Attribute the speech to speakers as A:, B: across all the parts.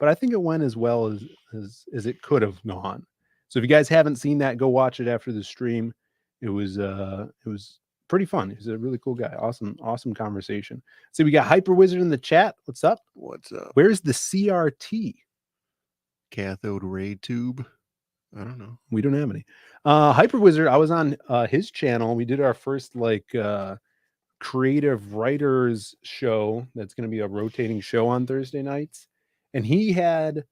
A: but I think it went as well as it could have gone. So if you guys haven't seen that, go watch it after the stream. It was pretty fun. He's a really cool guy. Awesome conversation. So we got Hyper Wizard in the chat. What's up?
B: What's up?
A: Where's the CRT?
B: Cathode ray tube. I don't know.
A: We don't have any. Hyper Wizard, I was on his channel. We did our first creative writers show. That's going to be a rotating show on Thursday nights. And he had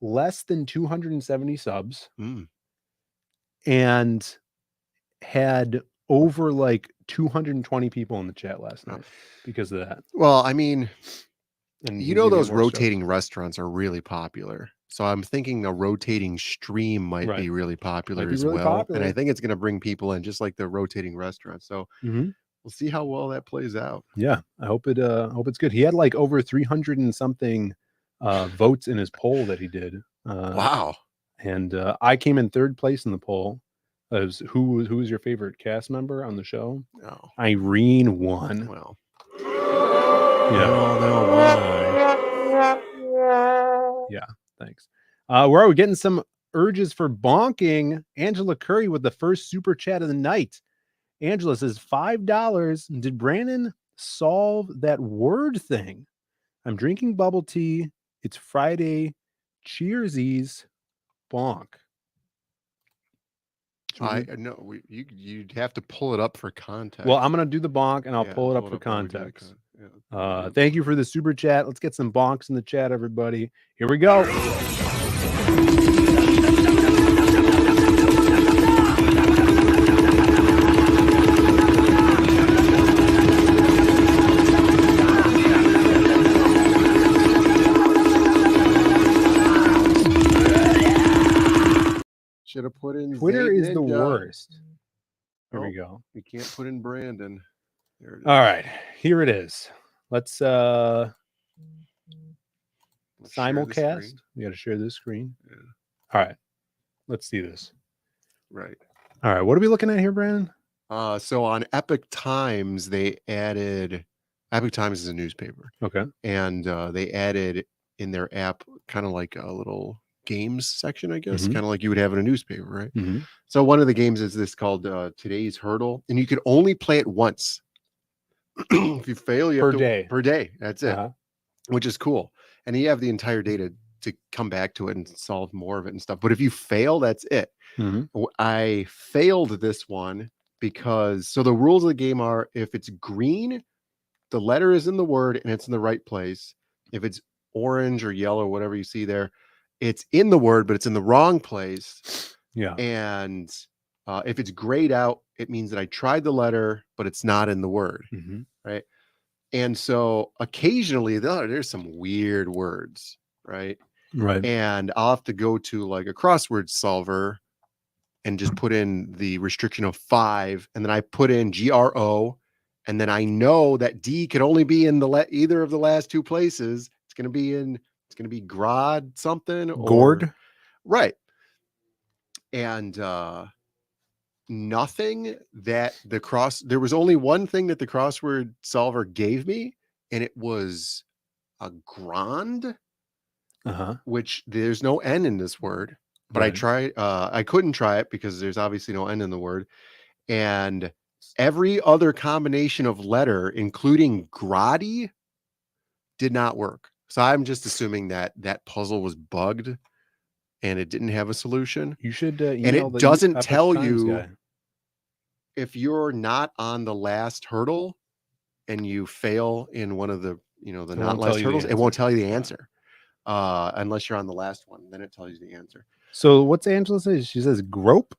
A: less than 270 subs and had over like 220 people in the chat last night because of that.
B: Well, I mean,
A: And
B: you know, those rotating restaurants are really popular. So I'm thinking a rotating stream might be really popular as well. And I think it's going to bring people in just like the rotating restaurant. So we'll see how well that plays out.
A: Yeah, I hope it's good. He had like over 300 and something votes in his poll that he did.
B: Wow.
A: And I came in third place in the poll. Who was your favorite cast member on the show?
B: Oh.
A: Irene won.
B: Well.
A: Yeah, thanks. Where are we getting some urges for bonking? Angela Curry with the first super chat of the night. Angela says $5. Did Brandon solve that word thing? I'm drinking bubble tea. It's Friday. Cheersies. Bonk.
B: You'd have to pull it up for context.
A: Well, I'm gonna do the bonk and I'll pull it up for context. Thank you for the super chat. Let's get some bonks in the chat, everybody. Here we go.
B: Should have put in
A: Twitter
B: Zayden
A: is the worst. Here we go.
B: You can't put in Brandon. There it is.
A: All right, here it is. Let's simulcast. We got to share this screen.
B: Yeah.
A: All right, let's see this.
B: Right.
A: All right, what are we looking at here, Brandon?
B: So on Epic Times, they added Epic Times is a newspaper.
A: Okay.
B: And they added in their app kind of like a little games section, I guess, kind of like you would have in a newspaper, right? So one of the games is this called Today's Hurdle, and you can only play it once. If you fail, you have per day. That's it, which is cool. And you have the entire day to come back to it and solve more of it and stuff. But if you fail, that's it. I failed this one because so the rules of the game are if it's green, the letter is in the word and it's in the right place. If it's orange or yellow, whatever you see there, it's in the word, but it's in the wrong place.
A: Yeah.
B: And if it's grayed out, it means that I tried the letter, but it's not in the word. Right. And so occasionally there's some weird words. Right.
A: Right.
B: And I'll have to go to like a crossword solver and just put in the restriction of 5. And then I put in GRO. And then I know that D could only be in either of the last two places. It's going to be Grod something or
A: Gord.
B: Right. And nothing that there was only one thing that the crossword solver gave me, and it was a grand, which there's no N in this word, but I couldn't try it because there's obviously no N in the word. And every other combination of letter, including grotty, did not work. So I'm just assuming that puzzle was bugged and it didn't have a solution.
A: You should
B: and it doesn't tell you if you're not on the last hurdle and you fail in one of the the not last hurdles, it won't tell you the answer unless you're on the last one. Then it tells you the answer.
A: So what's Angela say? She says grope.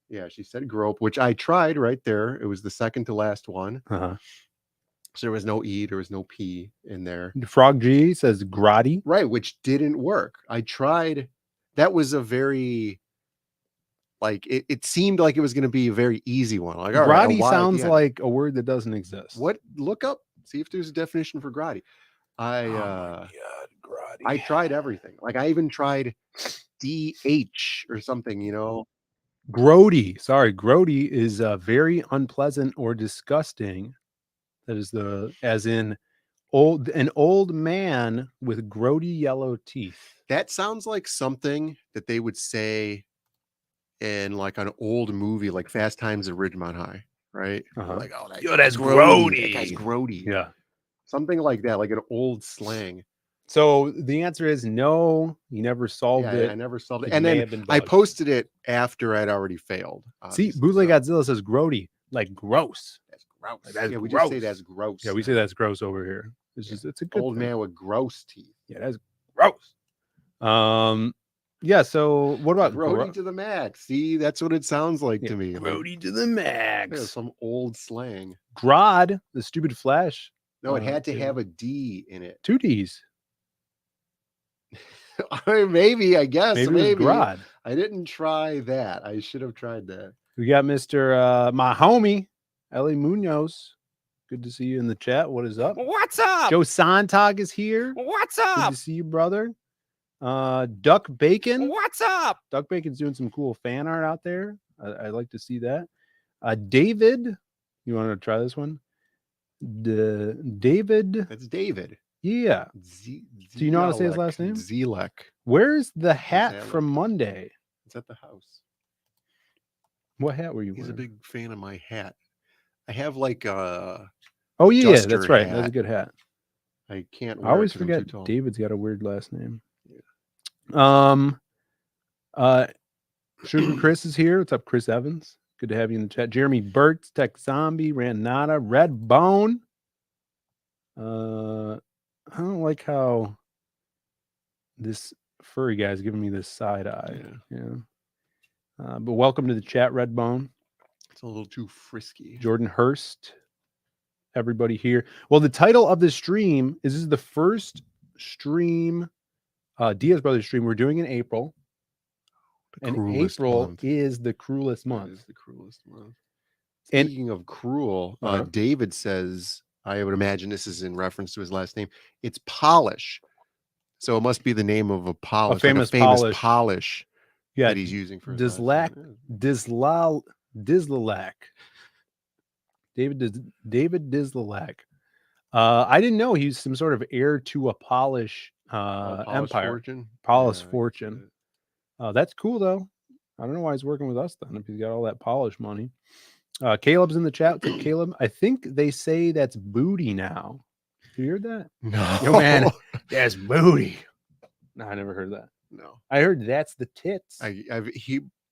B: Yeah, she said grope, which I tried right there. It was the second to last one. So there was no E, there was no P in there.
A: Frog G says grotty.
B: Right, which didn't work. I tried. That was a very, it seemed like it was going to be a very easy one. Like,
A: grotty sounds like a word that doesn't exist.
B: What? Look up, see if there's a definition for grotty.
A: Grotty.
B: I tried everything. Like I even tried DH or something,
A: Grody. Sorry, grody is very unpleasant or disgusting. That is as in An old man with grody yellow teeth.
B: That sounds like something that they would say in like an old movie, like Fast Times at Ridgemont High, right? Like, oh,
C: that's
B: That guy's
C: grody.
B: grody.
A: Yeah.
B: Something like that, like an old slang.
A: So the answer is no. You never solved it.
B: I never solved it.
A: It
B: And
A: may
B: then
A: have been
B: I
A: bugged.
B: posted it after I'd already failed.
A: See,
B: obviously,
A: Bootleg
B: so
A: Godzilla says grody, like gross.
B: that's gross.
A: Like, that's
B: Yeah, we just say
A: gross.
B: that's gross.
A: Yeah, we say that's gross over here. It's just it's a good
B: old
A: thing.
B: man with gross teeth.
A: Yeah, that's gross. Yeah. So what about
B: Grody to the max? See, that's what it sounds like to me. Like,
A: grody to the max?
B: some old slang.
A: Grodd, the stupid Flash.
B: No, it had to have a D in it.
A: 2 Ds.
B: Maybe, I guess.
A: Maybe it was Grodd.
B: I didn't try that. I should have tried that.
A: We got Mr. My homie, Ellie Munoz. Good to see you in the chat. What is up?
D: What's up?
A: Joe Sontag is here.
D: What's
A: Good
D: up?
A: to see you, brother. Duck Bacon.
D: What's up?
A: Duck Bacon's doing some cool fan art out there. I'd like to see that. David, you want to try this one? David.
B: That's David.
A: Yeah. Do you know how to say his last name?
B: Zelek.
A: Where's the hat from Monday?
B: It's at the house.
A: What hat were you
B: He's
A: wearing?
B: a big fan of my hat. I have like a
A: Oh yeah,
B: duster
A: that's right.
B: hat.
A: That's a good hat.
B: I can't
A: I
B: wear
A: always
B: it 'cause I'm too
A: forget
B: tall.
A: David's got a weird last name. Sugar Chris is here. What's up, Chris Evans? Good to have you in the chat. Jeremy Burtz, Tech Zombie, Ranata, Red Bone. I don't like how this furry guy's giving me this side eye. Yeah. But welcome to the chat, Red Bone.
B: It's a little too frisky.
A: Jordan Hurst. Everybody here. Well, the title of the stream is this is the first stream, Diaz Brothers stream we're doing in April. And April is the cruelest month.
B: It is the cruelest month.
A: And
B: speaking of cruel, David says, I would imagine this is in reference to his last name. It's Polish. So it must be the name of a polish,
A: famous
B: polish
A: yeah,
B: that he's using for his last name.
A: Dislalac. David Dislalac. I didn't know he's some sort of heir to a Polish empire.
B: Fortune?
A: Polish fortune. That's cool though. I don't know why he's working with us then if he's got all that Polish money. Caleb's in the chat. So Caleb, I think they say that's booty now. You heard that?
B: No.
A: Yo, man, that's booty. No, I never heard that.
B: No.
A: I heard that's the tits.
B: I've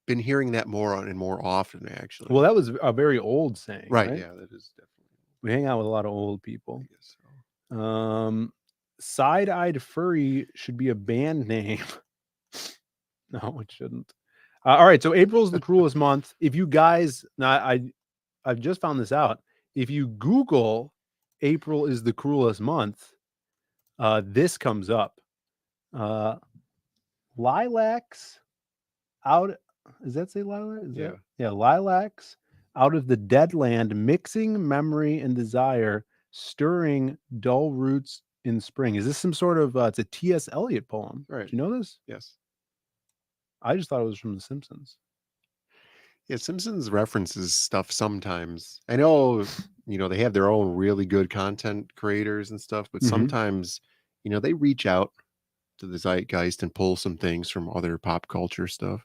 B: been hearing that more and more often, actually.
A: Well, that was a very old saying.
B: Right. Yeah, that is definitely.
A: We hang out with a lot of old people.
B: I guess so.
A: Side-eyed furry should be a band name. No, it shouldn't. All right, so April's the cruelest month. If you guys, now I've just found this out. If you Google April is the cruelest month, this comes up. Lilacs out. Does that say lilac? Yeah, lilacs out of the dead land, mixing memory and desire, stirring dull roots in spring. Is this some sort of? It's a T.S. Eliot poem.
B: Right.
A: Do you know this?
B: Yes.
A: I just thought it was from The Simpsons.
B: Yeah, Simpsons references stuff sometimes. I know, they have their own really good content creators and stuff, but sometimes, they reach out to the zeitgeist and pull some things from other pop culture stuff.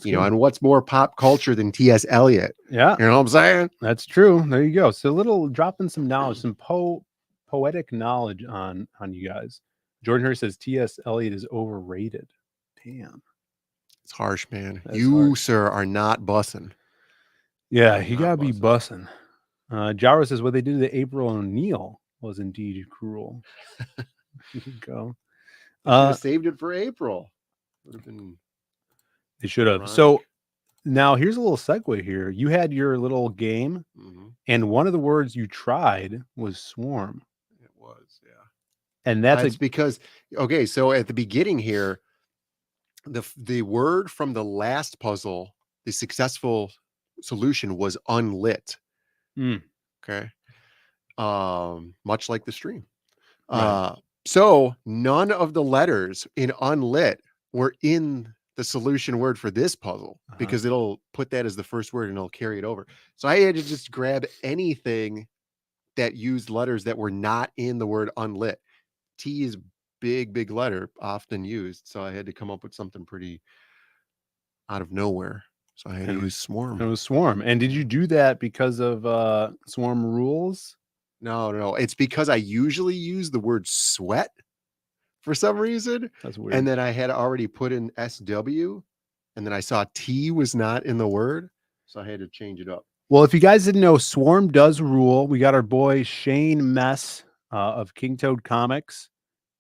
B: And what's more pop culture than T.S. Eliot?
A: Yeah.
B: You know what I'm saying?
A: That's true. There you go. So a little dropping some knowledge, some poetic knowledge on you guys. Jordan Hurst says T.S. Eliot is overrated. Damn.
B: It's harsh, man.
A: That's
B: you,
A: harsh.
B: sir, are not bussing.
A: Yeah, you gotta be bussing. Jaro says what they did to April O'Neil was indeed cruel. There you go.
B: Saved it for April. Would have been.
A: They should have. So now here's a little segue here. You had your little game, and one of the words you tried was swarm.
B: It was, yeah.
A: And that's
B: because so at the beginning here, the word from the last puzzle, the successful solution was unlit. Okay. Much like the stream.
A: Right.
B: So none of the letters in unlit were in the solution word for this puzzle because it'll put that as the first word and it'll carry it over. So I had to just grab anything that used letters that were not in the word unlit. T is big letter, often used. So I had to come up with something pretty out of nowhere. So I had to use swarm.
A: It was swarm. And did you do that because of swarm rules?
B: No. It's because I usually use the word sweat for some reason.
A: That's weird.
B: And then I had already put in SW, and then I saw T was not in the word. So I had to change it up.
A: Well, if you guys didn't know, Swarm does rule. We got our boy Shane Mess of King Toad Comics,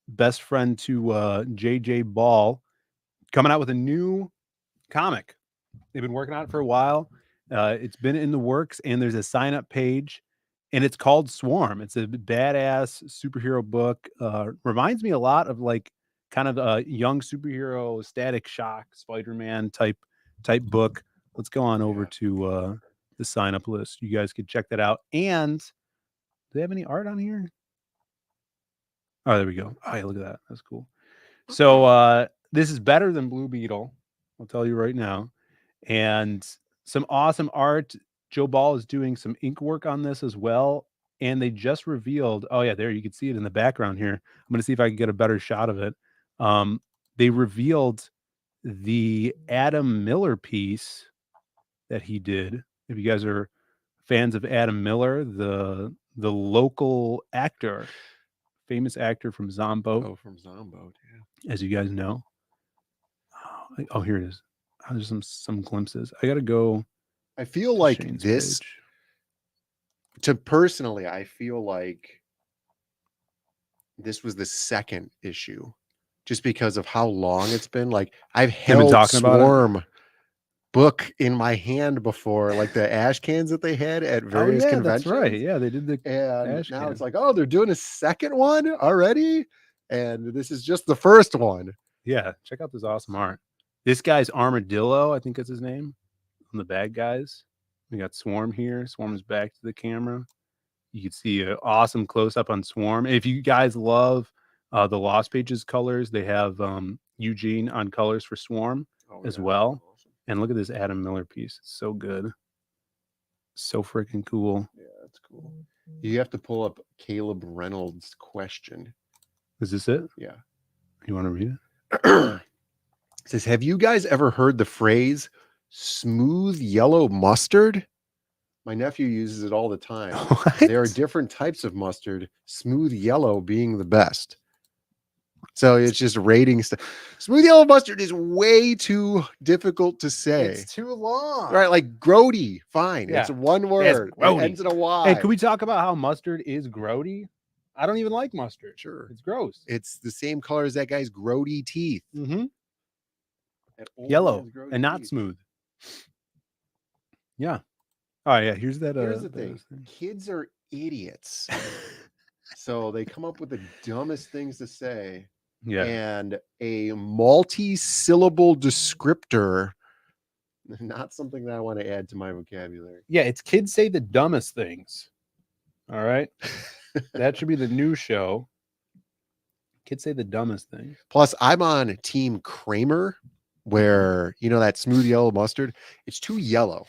A: best friend to JJ Ball, coming out with a new comic. They've been working on it for a while. It's been in the works, and there's a sign-up page, and it's called Swarm. It's a badass superhero book. Reminds me a lot of like kind of a young superhero, Static Shock, Spider-Man type book. Let's go on over to the sign-up list. You guys can check that out. And do they have any art on here? Oh, there we go. Oh, yeah, look at that. That's cool. So this is better than Blue Beetle. I'll tell you right now. And some awesome art. Joe Ball is doing some ink work on this as well. And they just revealed, oh yeah, there you can see it in the background here. I'm going to see if I can get a better shot of it. They revealed the Adam Miller piece that he did. If you guys are fans of Adam Miller, the local actor, famous actor from Zombo.
B: Oh, from Zombo, yeah.
A: As you guys know. Oh, here it is. There's some glimpses. I gotta go.
B: I feel like this personally, I feel like this was the second issue, just because of how long it's been. Like I've held Swarm book in my hand before, like the ash cans that they had at various conventions.
A: That's right. Yeah, they did the
B: and now it's like, oh, they're doing a second one already, and this is just the first one.
A: Yeah, check out this awesome art. This guy's Armadillo, I think is his name. On the bad guys, we got Swarm here. Swarm is back to the camera. You can see an awesome close up on Swarm. If you guys love the Lost Pages colors, they have Eugene on colors for Swarm as well. Awesome. And look at this Adam Miller piece. It's so good. So freaking cool.
B: Yeah, that's cool. You have to pull up Caleb Reynolds' question.
A: Is this it?
B: Yeah.
A: You want to read it?
B: It says, have you guys ever heard the phrase smooth yellow mustard? My nephew uses it all the time.
A: What?
B: There are different types of mustard, smooth yellow being the best. So it's just rating stuff. Smooth yellow mustard is way too difficult to say.
A: It's too long.
B: Right, like grody, fine.
A: Yeah.
B: It's one word. It ends in a Y.
A: Hey, can we talk about how mustard is grody? I don't even like mustard.
B: Sure.
A: It's gross.
B: It's the same color as that guy's grody teeth.
A: Mm-hmm. Yellow and not
B: teeth.
A: Smooth. Yeah. Oh yeah. Here's that.
B: Here's the thing. Kids are idiots. So they come up with the dumbest things to say.
A: Yeah.
B: And a multi-syllable descriptor, not something that I want to add to my vocabulary.
A: Yeah, it's kids say the dumbest things. All right. That should be the new show. Kids say the dumbest things.
B: Plus, I'm on Team Kramer, where that smooth yellow mustard, it's too yellow.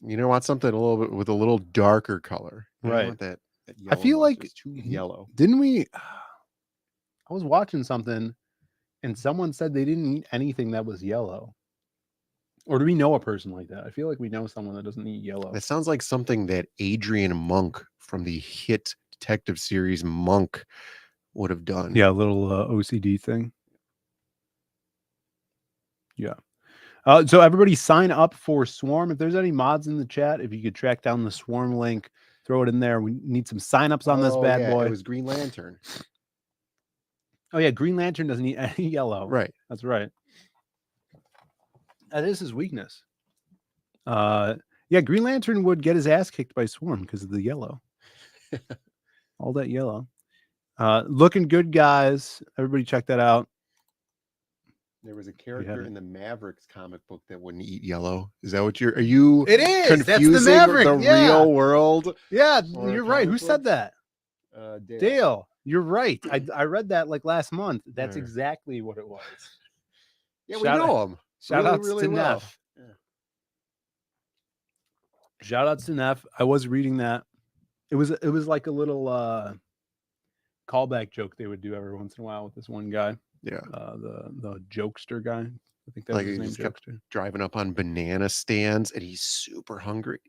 B: You want something a little bit with a little darker color. You
A: right.
B: Want that
A: I feel like
B: it's too yellow.
A: Didn't we? I was watching something and someone said they didn't eat anything that was yellow. Or do we know a person like that? I feel like we know someone that doesn't eat yellow.
B: That sounds like something that Adrian Monk from the hit detective series Monk would have done.
A: Yeah, a little OCD thing. Yeah. So everybody sign up for Swarm. If there's any mods in the chat, if you could track down the Swarm link, throw it in there. We need some signups on this bad boy.
B: It was Green Lantern.
A: Oh yeah, Green Lantern doesn't eat any yellow.
B: Right.
A: That's right. That is his weakness. Yeah, Green Lantern would get his ass kicked by Swarm because of the yellow. All that yellow. Looking good, guys. Everybody check that out.
B: There was a character in the Mavericks comic book that wouldn't eat yellow. Is that what are you
A: it is
B: confusing
A: that's the Maverick.
B: The real world?
A: Yeah, you're right. Who said that?
B: Dale.
A: You're right. I read that like last month. That's exactly what it was.
B: Yeah, we know him.
A: Shout outs to Neff. Yeah. Shout outs to Neff. I was reading that. It was like a little callback joke they would do every once in a while with this one guy.
B: Yeah.
A: The jokester guy. I think that
B: Like
A: was his
B: he
A: name.
B: just kept
A: Jokester.
B: driving up on banana stands and he's super hungry.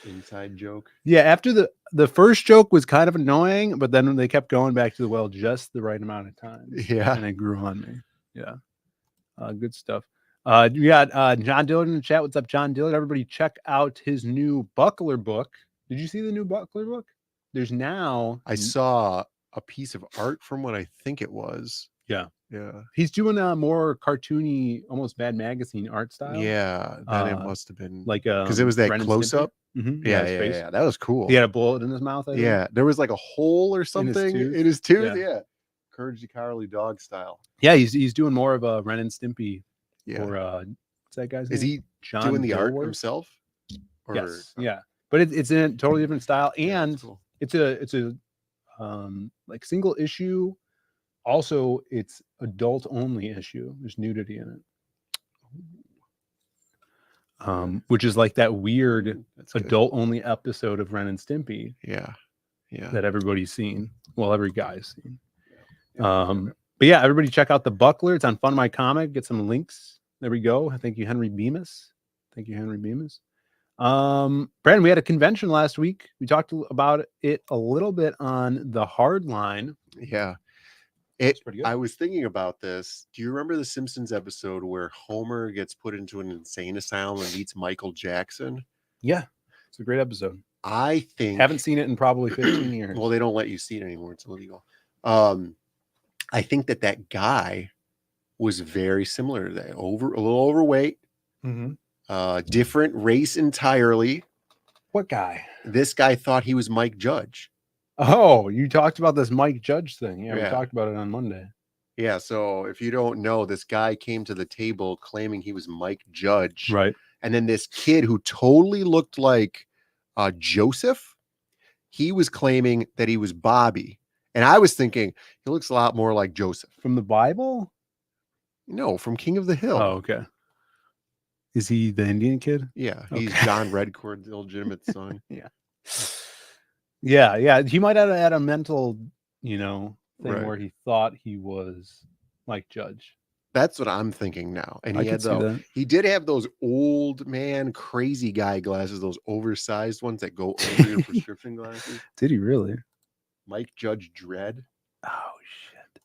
B: Inside joke.
A: Yeah, after the first joke was kind of annoying, but then they kept going back to the well just the right amount of time.
B: Yeah.
A: And it grew on me. Yeah. Good stuff. You got John Dillard in the chat. What's up, John Dillard? Everybody check out his new Buckler book. Did you see the new Buckler book? There's now...
B: I saw a piece of art from what I think it was.
A: Yeah.
B: Yeah.
A: He's doing a more cartoony, almost Mad Magazine art style.
B: Yeah. Then it must have been...
A: Like
B: because it was that
A: Ren and
B: close up.
A: Mm-hmm.
B: Yeah. That was cool.
A: He had a bullet in his mouth. I think.
B: Yeah. There was like a hole or something in his tooth. Yeah. Courage the Cowardly Dog style.
A: Yeah, he's doing more of a Ren and Stimpy.
B: Yeah.
A: Or what's that guy's name?
B: Is he
A: John
B: doing the art
A: Dilworth?
B: himself? Or...
A: Yes. Yeah. But it's in a totally different style, and
B: cool.
A: it's a like single issue. Also, it's adult only issue. There's nudity in it. Which is like that weird adult only episode of Ren and Stimpy.
B: Yeah.
A: That everybody's seen. Well, every guy's seen. But yeah, everybody check out the Buckler. It's on Fun My Comic. Get some links. There we go. Thank you, Henry Bemis. Brandon, we had a convention last week. We talked about it a little bit on the hard line.
B: Yeah. I was thinking about this. Do you remember the Simpsons episode where Homer gets put into an insane asylum and meets Michael Jackson?
A: Yeah. It's a great episode.
B: I think...
A: Haven't seen it in probably 15 years.
B: Well, they don't let you see it anymore. It's illegal. I think that guy was very similar to that. A little overweight.
A: Mm-hmm.
B: Different race entirely.
A: What guy?
B: This guy thought he was Mike Judge.
A: Oh, you talked about this Mike Judge thing. Yeah, we
B: Yeah.
A: talked about it on Monday.
B: Yeah, so if you don't know, this guy came to the table claiming he was Mike Judge.
A: Right.
B: And then this kid who totally looked like Joseph, he was claiming that he was Bobby. And I was thinking, he looks a lot more like Joseph.
A: From the Bible?
B: No, from King of the Hill.
A: Oh, okay. Is he the Indian kid?
B: Yeah, he's
A: Okay.
B: John Redcord's illegitimate son.
A: Yeah. He might have had a mental, thing
B: Right.
A: where he thought he was Mike Judge.
B: That's what I'm thinking now. And
A: I
B: he
A: could
B: had
A: see that.
B: he did have those old man crazy guy glasses, those oversized ones that go over your prescription glasses.
A: Did he really?
B: Mike Judge Dredd.
A: Oh shit.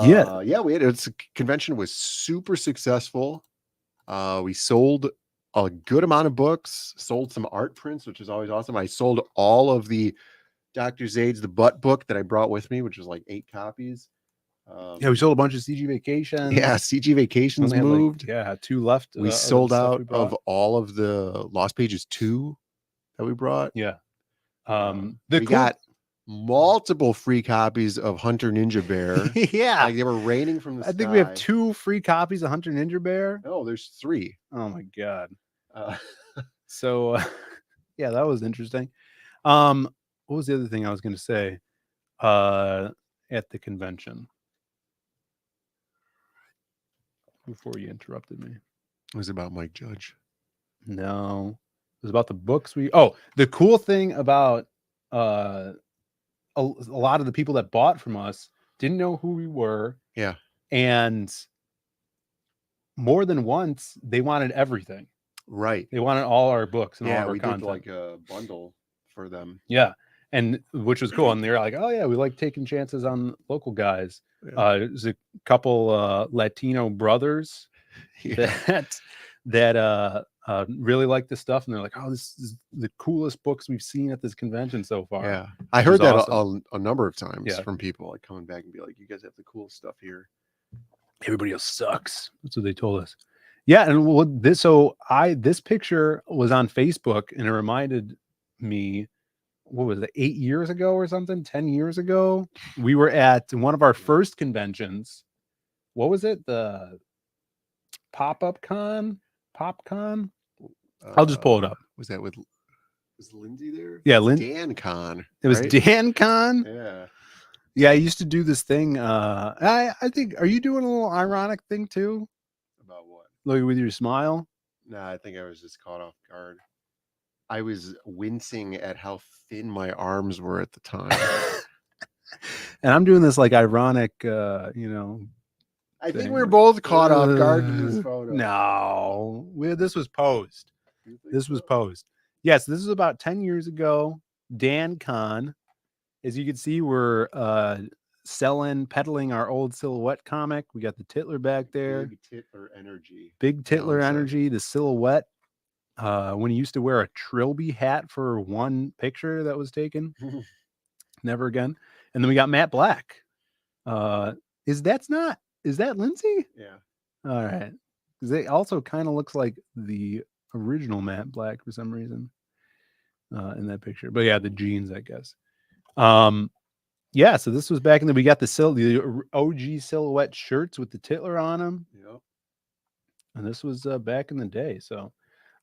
B: Yeah, it's a convention was super successful. We sold a good amount of books, sold some art prints, which is always awesome. I sold all of the Dr. Zaid's The Butt book that I brought with me, which was like 8 copies.
A: Yeah, we sold a bunch of CG Vacations.
B: Yeah, CG Vacations
A: Only had,
B: moved.
A: had 2 left.
B: We sold out of all of the Lost Pages 2 that we brought.
A: Yeah.
B: We got multiple free copies of Hunter Ninja Bear.
A: Yeah.
B: Like they were raining from the sky.
A: I think we have 2 free copies of Hunter Ninja Bear.
B: No, there's 3.
A: Oh my god. So yeah, that was interesting. What was the other thing I was going to say at the convention before you interrupted me?
B: It was about Mike Judge.
A: No, it was about the books the cool thing about a lot of the people that bought from us didn't know who we were.
B: Yeah.
A: And more than once they wanted everything.
B: Right.
A: They wanted all our books and all our
B: we
A: content.
B: did like a bundle for them.
A: Yeah. And which was cool. And they're like, oh yeah, we like taking chances on local guys.
B: Yeah.
A: There's a couple Latino brothers that really like this stuff. And they're like, oh, this is the coolest books we've seen at this convention so far.
B: Yeah. I heard that
A: awesome.
B: a number of times
A: Yeah.
B: from people like coming back and be like, you guys have the cool stuff here.
A: Everybody else sucks. That's what they told us. Yeah. And this picture was on Facebook and it reminded me, what was it, 8 years ago or something? 10 years ago? We were at one of our first conventions. What was it? The PopCon? I'll just pull it up.
B: Was Lindsay there?
A: Yeah,
B: Dan Con.
A: It was
B: right?
A: Dan Con.
B: Yeah.
A: Yeah, I used to do this thing. I think, are you doing a little ironic thing too?
B: About what?
A: Like with your smile?
B: No, I think I was just caught off guard. I was wincing at how thin my arms were at the time.
A: And I'm doing this like ironic, you know.
B: I think
A: thing.
B: we were both caught off guard in this photo.
A: No, this was posed. This was posed. Yes, this is about 10 years ago. Dan Con, as you can see, we're peddling our old Silhouette comic. We got the Titler back there.
B: Big Titler energy.
A: Big Titler energy. The Silhouette. When he used to wear a Trilby hat for one picture that was taken. Never again. And then we got Matt Black. Is that Lindsay?
B: Yeah.
A: All right. Because it also kind of looks like the original Matt Black for some reason in that picture. But yeah, the jeans, I guess. Yeah, so this was back in we got the OG Silhouette shirts with the Titler on them.
B: Yep.
A: And this was back in the day. So,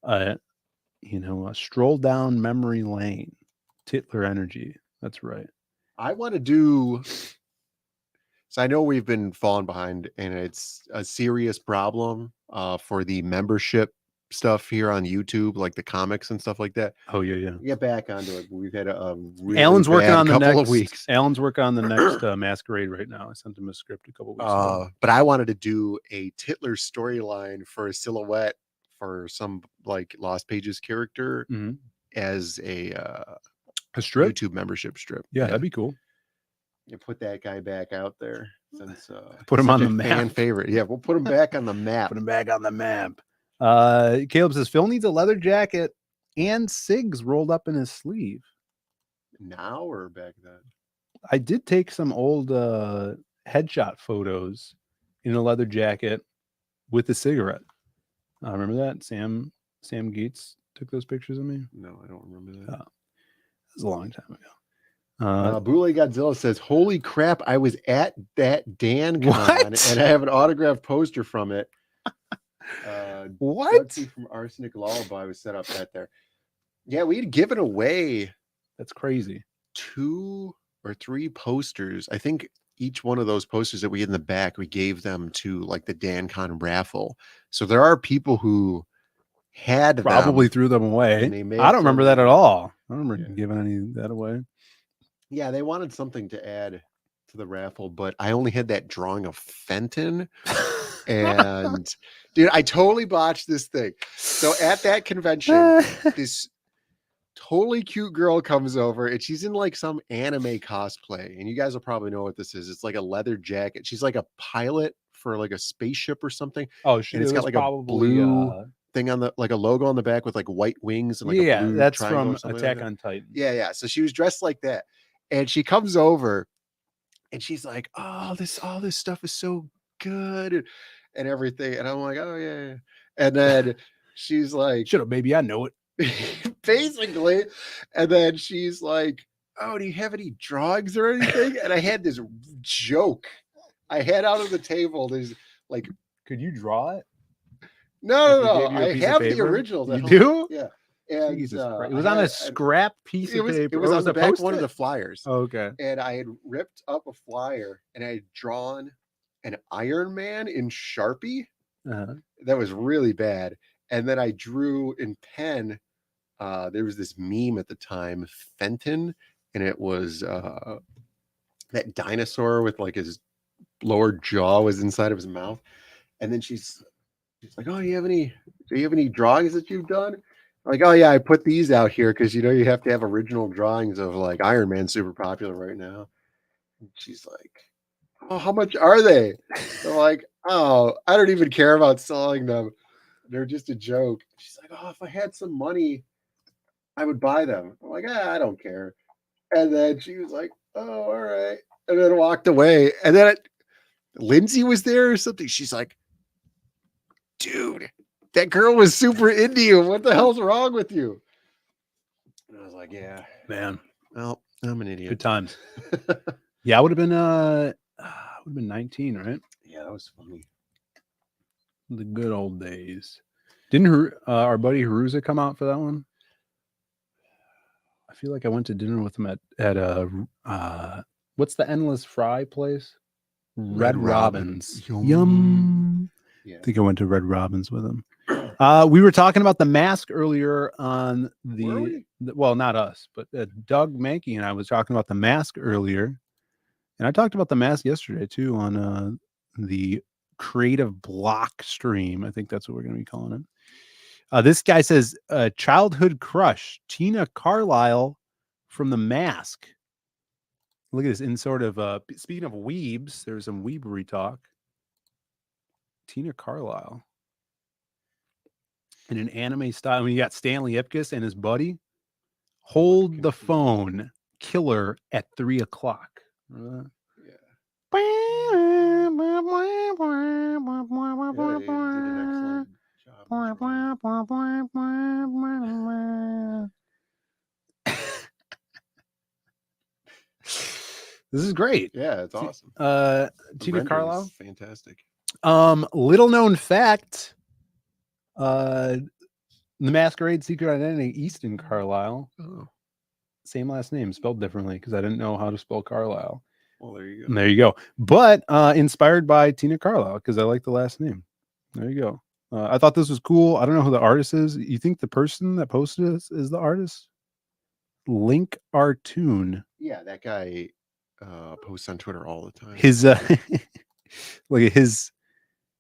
A: you know, a stroll down memory lane. Titler energy. That's right.
B: I want to do. So I know we've been falling behind, and it's a serious problem for the membership stuff here on YouTube, like the comics and stuff like that.
A: Oh yeah.
B: Get back onto it. We've had a really
A: Alan's working on the
B: couple
A: next
B: of weeks.
A: Alan's working on the next Masquerade right now. I sent him a script a couple weeks ago.
B: But I wanted to do a Titler storyline for a Silhouette for some like Lost Pages character as a
A: strip,
B: YouTube membership strip.
A: Yeah, that'd be cool.
B: You put that guy back out there since
A: put him on the
B: fan
A: map.
B: favorite. Yeah, we'll put him back on the map.
A: Put him back on the map. Caleb says Phil needs a leather jacket and cigs rolled up in his sleeve.
B: Now or back then?
A: I did take some old headshot photos in a leather jacket with a cigarette. Remember that? Sam Gates took those pictures of me.
B: No, I don't remember that.
A: It was a long time ago.
B: Boule Godzilla says, "Holy crap! I was at that Dan Con, and I have an autographed poster from it."
A: What?
B: From Arsenic Lullaby was set up right there. Yeah, we had given away.
A: That's crazy.
B: 2 or 3 posters. I think each one of those posters that we had in the back, we gave them to like the Dan Con raffle. So there are people who had
A: probably threw them away. I don't remember that at all. I don't remember giving any of that away.
B: Yeah, they wanted something to add to the raffle, but I only had that drawing of Fenton. And dude, I totally botched this thing. So at that convention, this totally cute girl comes over and she's in like some anime cosplay. And you guys will probably know what this is. It's like a leather jacket. She's like a pilot for like a spaceship or something.
A: Oh,
B: and it's got like a blue thing on the like a logo on the back with like white wings and like a blue
A: that's
B: triangle
A: from Attack on Titan.
B: Yeah. So she was dressed like that. And she comes over and she's like, "Oh, all this stuff is so good," and everything. And I'm like, "Oh yeah." And then she's like,
A: "Shut up, baby, I know it."
B: Basically. And then she's like, "Oh, do you have any drawings or anything?" And I had this joke I had out of the table. There's like,
A: could you draw it?
B: No. I have the originals.
A: You do?
B: Yeah. And
A: Jesus Christ. It was on a scrap piece of paper.
B: It was on the back one of the flyers.
A: Oh, okay.
B: And I had ripped up a flyer and I had drawn an Iron Man in Sharpie. That was really bad. And then I drew in pen. There was this meme at the time, Fenton, and it was that dinosaur with like his lower jaw was inside of his mouth. And then she's like, "Oh, do you have any drawings that you've done?" I'm like, "Oh yeah, I put these out here because you have to have original drawings of like Iron Man, super popular right now." And she's like, "Oh, how much are they?" I'm like, "Oh, I don't even care about selling them. They're just a joke." She's like, "Oh, if I had some money, I would buy them." I'm like, "I don't care." And then she was like, "Oh, all right," and then walked away. And then Lindsay was there or something. She's like, "Dude, that girl was super into you. What the hell's wrong with you?" And I was like, "Yeah,
A: man.
B: Well, I'm an idiot."
A: Good times. Yeah, I would have been 19, right?
B: Yeah, that was funny.
A: The good old days. Didn't our buddy Haruza come out for that one? I feel like I went to dinner with him at what's the endless fry place? Red Robin's. Yum.
B: Yeah.
A: I think I went to Red Robin's with him. We were talking about The Mask earlier on well, not us, but Doug Mankey and I was talking about The Mask earlier. And I talked about The Mask yesterday too on the Creative Block stream. I think that's what we're going to be calling it. This guy says, childhood crush, Tina Carlisle from The Mask. Look at this in sort of, speaking of weebs, there's some weebery talk. Tina Carlisle. In an anime style. I mean, you got Stanley Ipkiss and his buddy. Hold the phone, killer at 3 o'clock.
B: Yeah,
A: This is great.
B: Yeah, it's awesome.
A: Tina Carlisle,
B: fantastic.
A: Little known fact. The Masquerade Secret Identity, Easton Carlisle.
B: Oh.
A: Same last name, spelled differently because I didn't know how to spell Carlisle.
B: Well, there you go.
A: And there you go. But inspired by Tina Carlisle because I like the last name. There you go. I thought this was cool. I don't know who the artist is. You think the person that posted this is the artist? Link Artoon.
B: Yeah, that guy posts on Twitter all the time.
A: His look at his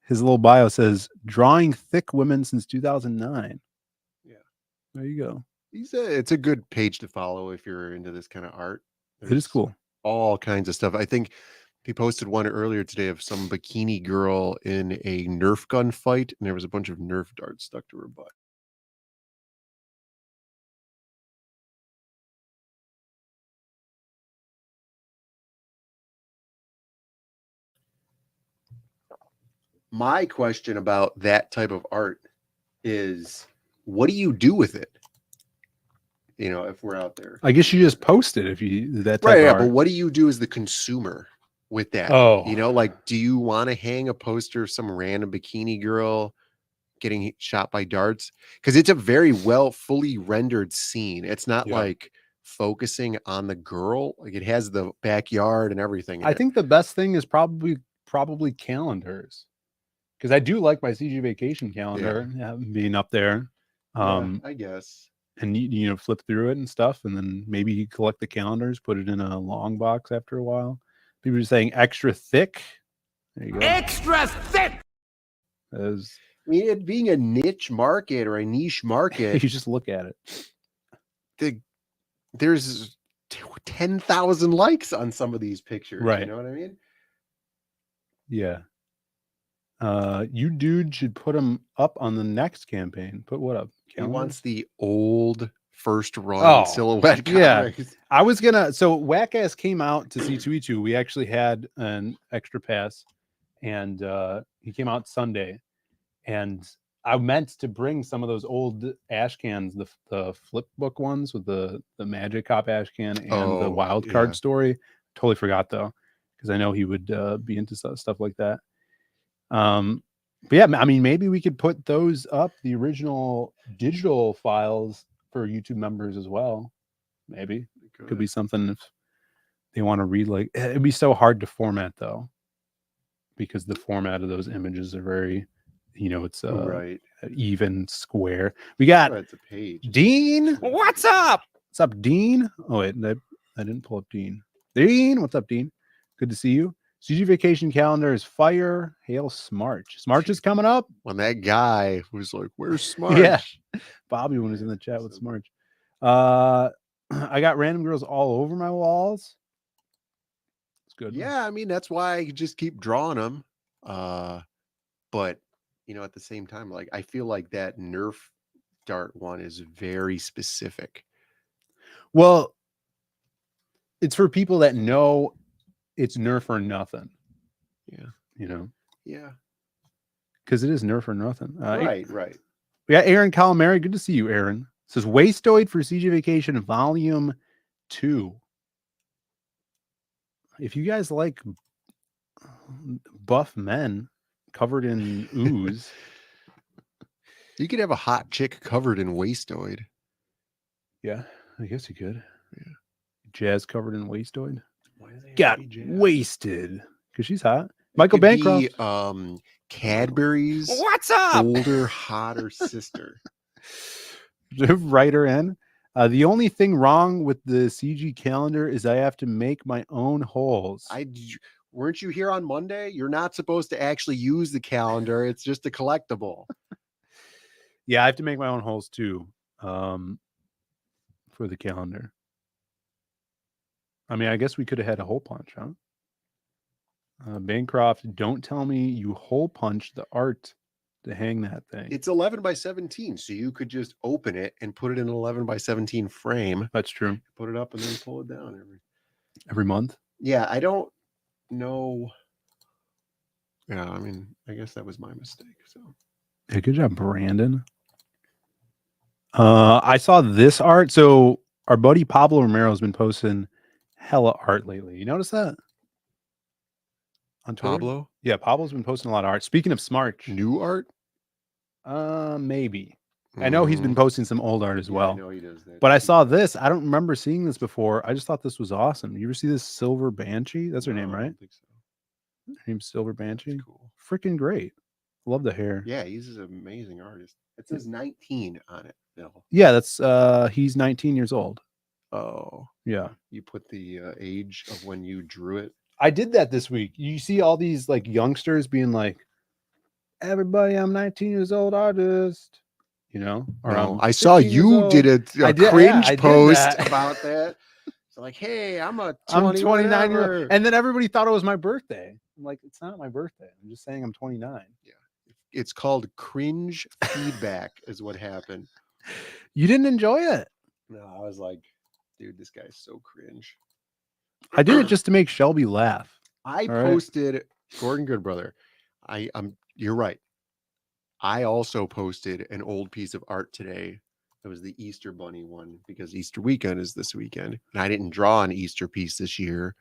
A: little bio says drawing thick women since 2009.
B: Yeah.
A: There you go.
B: It's a good page to follow if you're into this kind of art.
A: It is cool.
B: All kinds of stuff. I think he posted one earlier today of some bikini girl in a Nerf gun fight, and there was a bunch of Nerf darts stuck to her butt. My question about that type of art is, what do you do with it? You know, if we're out there,
A: I guess you just post it if you that type
B: right.
A: of
B: Yeah,
A: art.
B: but what do you do as the consumer with that?
A: Oh,
B: you know, like, do you want to hang a poster of some random bikini girl getting shot by darts? Because it's a very fully rendered scene. It's not like focusing on the girl. Like, it has the backyard and everything.
A: I think the best thing is probably calendars, because I do like my CG Vacation calendar being up there.
B: I guess.
A: And you know, flip through it and stuff, and then maybe you collect the calendars, put it in a long box after a while. People are saying extra thick. There you go.
E: Extra thick.
B: I mean, it being a niche market or a niche market,
A: you just look at it.
B: There's 10,000 likes on some of these pictures.
A: Right.
B: You know what I mean?
A: Yeah. You dude should put them up on the next campaign. Put what up?
B: He wants the old first run silhouette comics.
A: Yeah. I was gonna. So Whack-Ass came out to C2E2. We actually had an extra pass, and he came out Sunday, and I meant to bring some of those old ash cans, the flip book ones with the Magic Cop ash can and the wild card story. Totally forgot though, because I know he would be into stuff like that. But yeah, I mean, maybe we could put those up, the original digital files for YouTube members as well. Maybe could be something if they want to read. Like, it'd be so hard to format though, because the format of those images are very, you know, it's even square. We got
B: it's a page.
A: Dean. What's up? What's up, Dean? Oh wait, I didn't pull up Dean. Dean, what's up, Dean? Good to see you. CG Vacation calendar is fire. Hail Smarch. Smarch is coming up.
B: When that guy was like, "Where's Smarch?"
A: Yeah, Bobby when was in the chat with Smarch. I got random girls all over my walls. It's good.
B: Yeah, I mean, that's why I just keep drawing them. But you know, at the same time, like, I feel like that Nerf dart one is very specific.
A: Well, it's for people that know it's Nerf or nothing.
B: Yeah.
A: You know?
B: Yeah.
A: Because it is Nerf or nothing.
B: Right.
A: We got Aaron Calamari. Good to see you, Aaron. Says Wastoid for CG Vacation Volume 2. If you guys like buff men covered in ooze,
B: you could have a hot chick covered in Wastoid.
A: Yeah, I guess you could. Yeah. Jazz covered in Wastoid.
B: Why does it
A: got wasted because she's hot. Michael Bancroft.
B: Cadbury's
A: What's up?
B: older, hotter sister.
A: Writer in. The only thing wrong with the CG calendar is I have to make my own holes.
B: Weren't you here on Monday? You're not supposed to actually use the calendar. It's just a collectible.
A: Yeah, I have to make my own holes too. For the calendar. I mean, I guess we could have had a hole punch, huh? Bancroft, don't tell me you hole punch the art to hang that thing.
B: It's 11 by 17, so you could just open it and put it in an 11 by 17 frame.
A: That's true.
B: Put it up and then pull it down
A: every month.
B: Yeah, I don't know. Yeah, I mean, I guess that was my mistake. So,
A: yeah, good job, Brandon. I saw this art. So our buddy Pablo Romero has been posting hella art lately. You notice that? On Twitter?
B: Pablo?
A: Yeah, Pablo's been posting a lot of art. Speaking of Smarch.
B: New art?
A: Maybe. I know he's been posting some old art as well.
B: I know he does that.
A: But I saw this. I don't remember seeing this before. I just thought this was awesome. You ever see this Silver Banshee? That's her name, right? I don't think so. Her name's Silver Banshee.
B: That's cool.
A: Freaking great. Love the hair.
B: Yeah, he's an amazing artist. It says 19 on it, Bill.
A: Yeah, that's he's 19 years old.
B: Oh.
A: Yeah.
B: You put the age of when you drew it.
A: I did that this week. You see all these like youngsters being like, everybody, I'm 19 years old artist. You know? Or
B: no, I saw you did a cringe post about that. So like, hey, I'm
A: 29 years old. And then everybody thought it was my birthday. I'm like, it's not my birthday. I'm just saying I'm 29.
B: Yeah. It's called cringe feedback is what happened.
A: You didn't enjoy it?
B: No, I was like, dude, this guy's so cringe.
A: I did it just to make Shelby laugh.
B: I posted Gordon Goodbrother. You're right. I also posted an old piece of art today. It was the Easter Bunny one because Easter weekend is this weekend. And I didn't draw an Easter piece this year.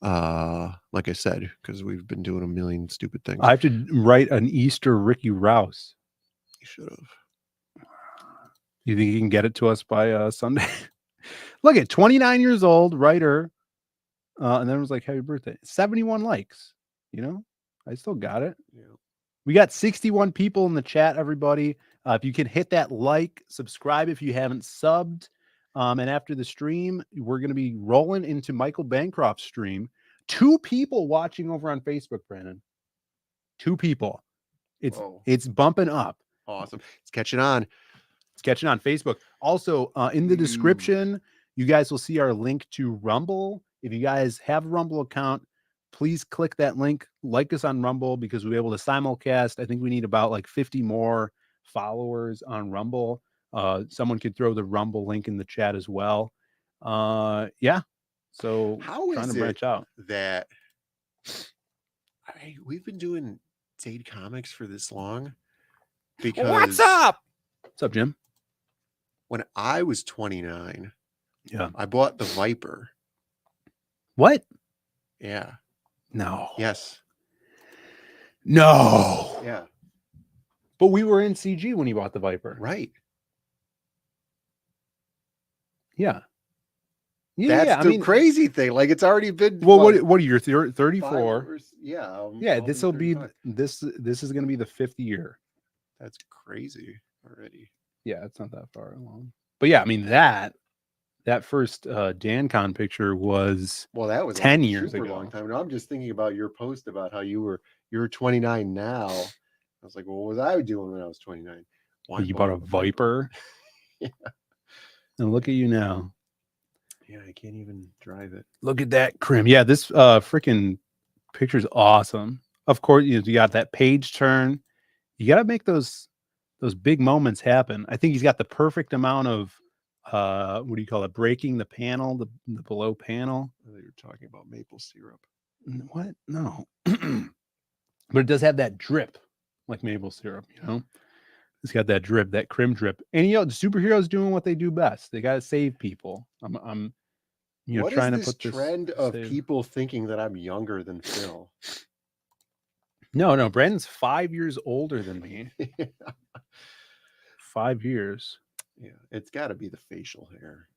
B: Like I said, because we've been doing a million stupid things.
A: I have to write an Easter Ricky Rouse.
B: You should have.
A: You think you can get it to us by Sunday? Look at 29 years old, writer. And then it was like, happy birthday. 71 likes. You know, I still got it.
B: Yeah.
A: We got 61 people in the chat, everybody. If you can hit that like, subscribe if you haven't subbed. And after the stream, we're going to be rolling into Michael Bancroft's stream. 2 people watching over on Facebook, Brandon. 2 people. It's bumping up.
B: Awesome. It's catching on.
A: It's catching on Facebook. Also, in the description, you guys will see our link to Rumble. If you guys have a Rumble account, please click that link. Like us on Rumble because we'll be able to simulcast. I think we need about like 50 more followers on Rumble. Someone could throw the Rumble link in the chat as well. Yeah. So
B: how
A: trying
B: is
A: to branch out.
B: That we've been doing Zade Comics for this long? Because
A: What's up? What's up, Jim?
B: When I was 29,
A: yeah,
B: I bought the Viper.
A: What?
B: Yeah.
A: No.
B: Yes.
A: No.
B: Yeah.
A: But we were in CG when you bought the Viper.
B: Right.
A: Yeah.
B: That's the crazy thing. Like it's already been.
A: Well, what are you? 34?
B: Yeah.
A: Yeah. This will be this is going to be the 5th year.
B: That's crazy already.
A: Yeah, it's not that far along. But yeah, I mean that first DanCon picture was
B: that was
A: 10
B: like
A: years
B: super
A: ago.
B: Long time. No, I'm just thinking about your post about how you're 29 now. I was like, well, what was I doing when I was 29?
A: You bought a Viper.
B: Yeah.
A: And look at you now.
B: Yeah, I can't even drive it.
A: Look at that crim. Yeah, this freaking picture's awesome. Of course, you got that page turn. You got to make those big moments happen. I think he's got the perfect amount of what do you call it? Breaking the panel, the below panel.
B: I thought you were talking about maple syrup.
A: What? No. But it does have that drip like maple syrup, you know? It's got that drip, that crim drip. And you know, the superheroes doing what they do best. They got to save people. I'm
B: what
A: trying
B: is
A: to put
B: this trend of people thinking that I'm younger than Phil?
A: No, Brandon's 5 years older than me. 5 years.
B: Yeah, it's got to be the facial hair.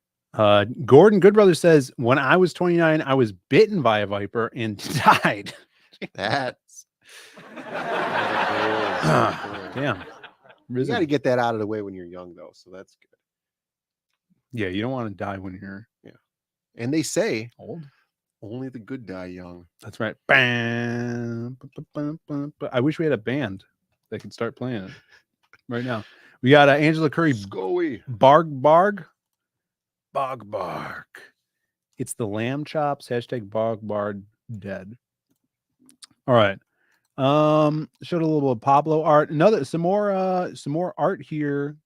A: Gordon Goodbrother says, when I was 29, I was bitten by a viper and died.
B: That's
A: Damn.
B: You got to get that out of the way when you're young, though. So that's good.
A: Yeah, you don't want to die when you're
B: And they say
A: old.
B: Only the good die young.
A: That's right. Bam, I wish we had a band that could start playing it right now. We got Angela Curry.
B: Scoey.
A: Bog. It's the lamb chops. #BogBard dead. All right. Showed a little of Pablo art. Some more art here.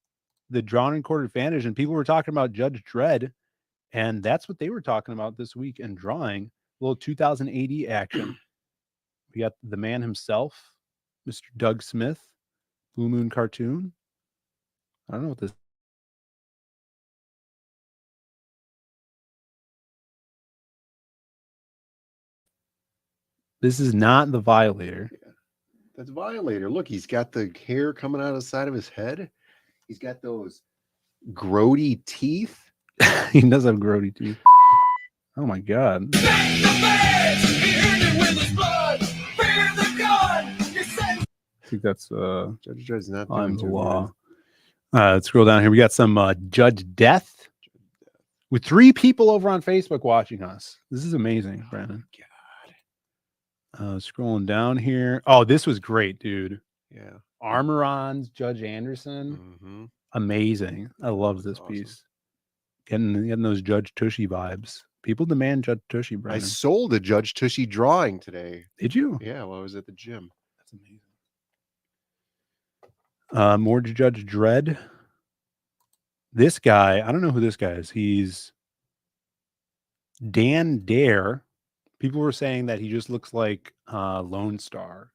A: The drawn and quartered advantage, and people were talking about Judge Dredd, and that's what they were talking about this week and drawing. A little 2000 AD action. We got the man himself, Mr. Doug Smith, Blue Moon cartoon. I don't know what this. This is not the Violator.
B: Yeah. That's Violator. Look, he's got the hair coming out of the side of his head. He's got those grody teeth.
A: He does have grody teeth. Oh my god. I think that's
B: Judge Dredd's not
A: on
B: doing
A: the
B: too
A: law. Let's scroll down here. We got some Judge Death with 3 people over on Facebook watching us. This is amazing, Brandon. Scrolling down here. Oh, this was great, dude.
B: Yeah.
A: Armoron's Judge Anderson.
B: Mm-hmm.
A: Amazing. I love this piece. Getting those Judge Tushy vibes. People demand Judge Tushy, Brandon.
B: I sold a Judge Tushy drawing today.
A: Did you?
B: Yeah, while I was at the gym.
A: That's amazing. More to Judge Dredd. This guy, I don't know who this guy is. He's Dan Dare. People were saying that he just looks like Lone Star.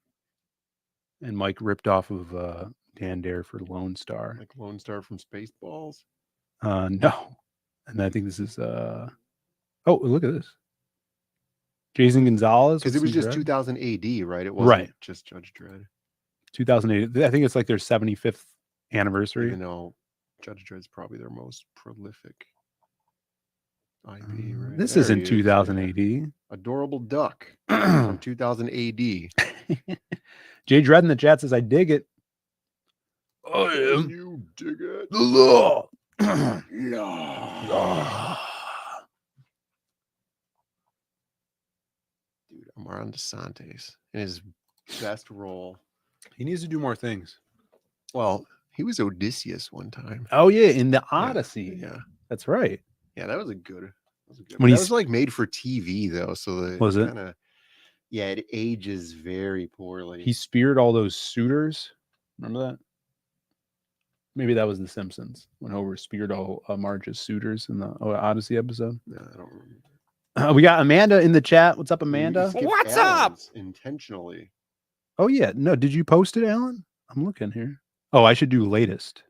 A: And Mike ripped off of Dan Dare for Lone Star.
B: Like Lone Star from Spaceballs?
A: No. And I think this is oh, look at this. Jason Gonzalez.
B: Because it was just
A: Dredd?
B: 2000 AD, right? It wasn't just Judge Dredd.
A: 2008. I think it's like their 75th anniversary.
B: Even though Judge Dredd's probably their most prolific IP, right?
A: This
B: There
A: isn't
B: he is,
A: 2000
B: yeah.
A: AD.
B: Adorable Duck from 2000 AD.
A: Jay Dredd in the chat says, I dig it.
B: Oh, yeah. You dig it?
A: The law.
B: Dude, Amaran DeSantis in his best role.
A: He needs to do more things.
B: Well, he was Odysseus one time.
A: Oh, yeah, in the Odyssey.
B: Yeah.
A: That's right.
B: Yeah, that was a good. That
A: When
B: was like made for TV though, so the
A: Was it?
B: kinda, yeah, it ages very poorly.
A: He speared all those suitors. Remember that? Maybe that was The Simpsons when Homer speared all Marge's suitors in the Odyssey episode.
B: No, I don't remember.
A: We got Amanda in the chat. What's up, Amanda?
B: What's up? Intentionally.
A: Oh, yeah. No, did you post it, Alan? I'm looking here. Oh, I should do latest.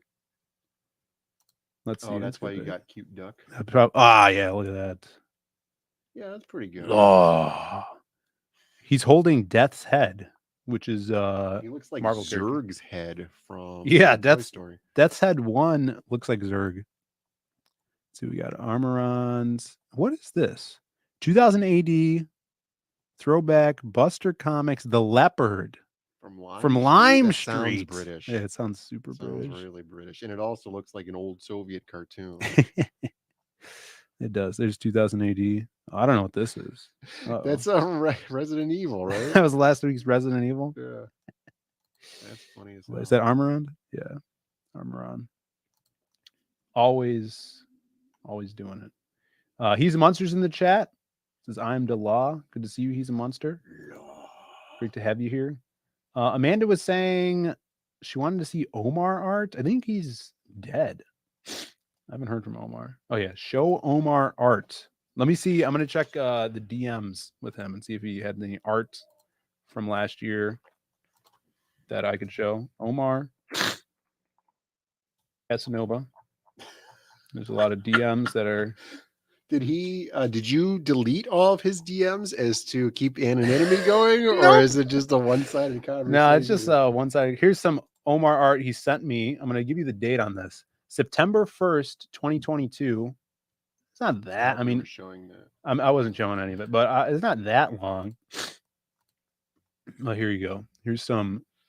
A: Let's see.
B: Oh, that's why you got Cute Duck.
A: Yeah, look at that.
B: Yeah, that's pretty good.
A: Oh, he's holding Death's head, which is
B: He looks like
A: Marvel
B: Zurg's head from Toy Story.
A: Death's head 1 looks like Zurg. So we got Armorons. What is this? 2000 AD throwback Buster Comics, The Leopard. From Lime Street.
B: Sounds British.
A: Yeah, it sounds super British.
B: Really British. And it also looks like an old Soviet cartoon.
A: It does. There's 2000 AD. Oh, I don't know what this is.
B: That's Resident Evil, right?
A: That was last week's Resident Evil.
B: Yeah. That's funny as hell.
A: Is that Armoron? Yeah. Armoron. Always doing it. He's a Monsters in the chat. Says, I'm DeLaw. Good to see you. He's a monster. Great to have you here. Amanda was saying she wanted to see Omar art. I think he's dead. I haven't heard from Omar. Oh, yeah. Show Omar art. Let me see. I'm going to check the DMs with him and see if he had any art from last year that I could show. Omar Casanova. There's a lot of DMs that are...
B: Did you delete all of his DMs as to keep anonymity going, or is it just a one-sided conversation?
A: No, it's just one-sided. Here's some Omar art he sent me. I'm going to give you the date on this. September 1st, 2022. It's not that. I mean,
B: showing that.
A: I wasn't showing any of it, but it's not that long. Well, here you go. Here's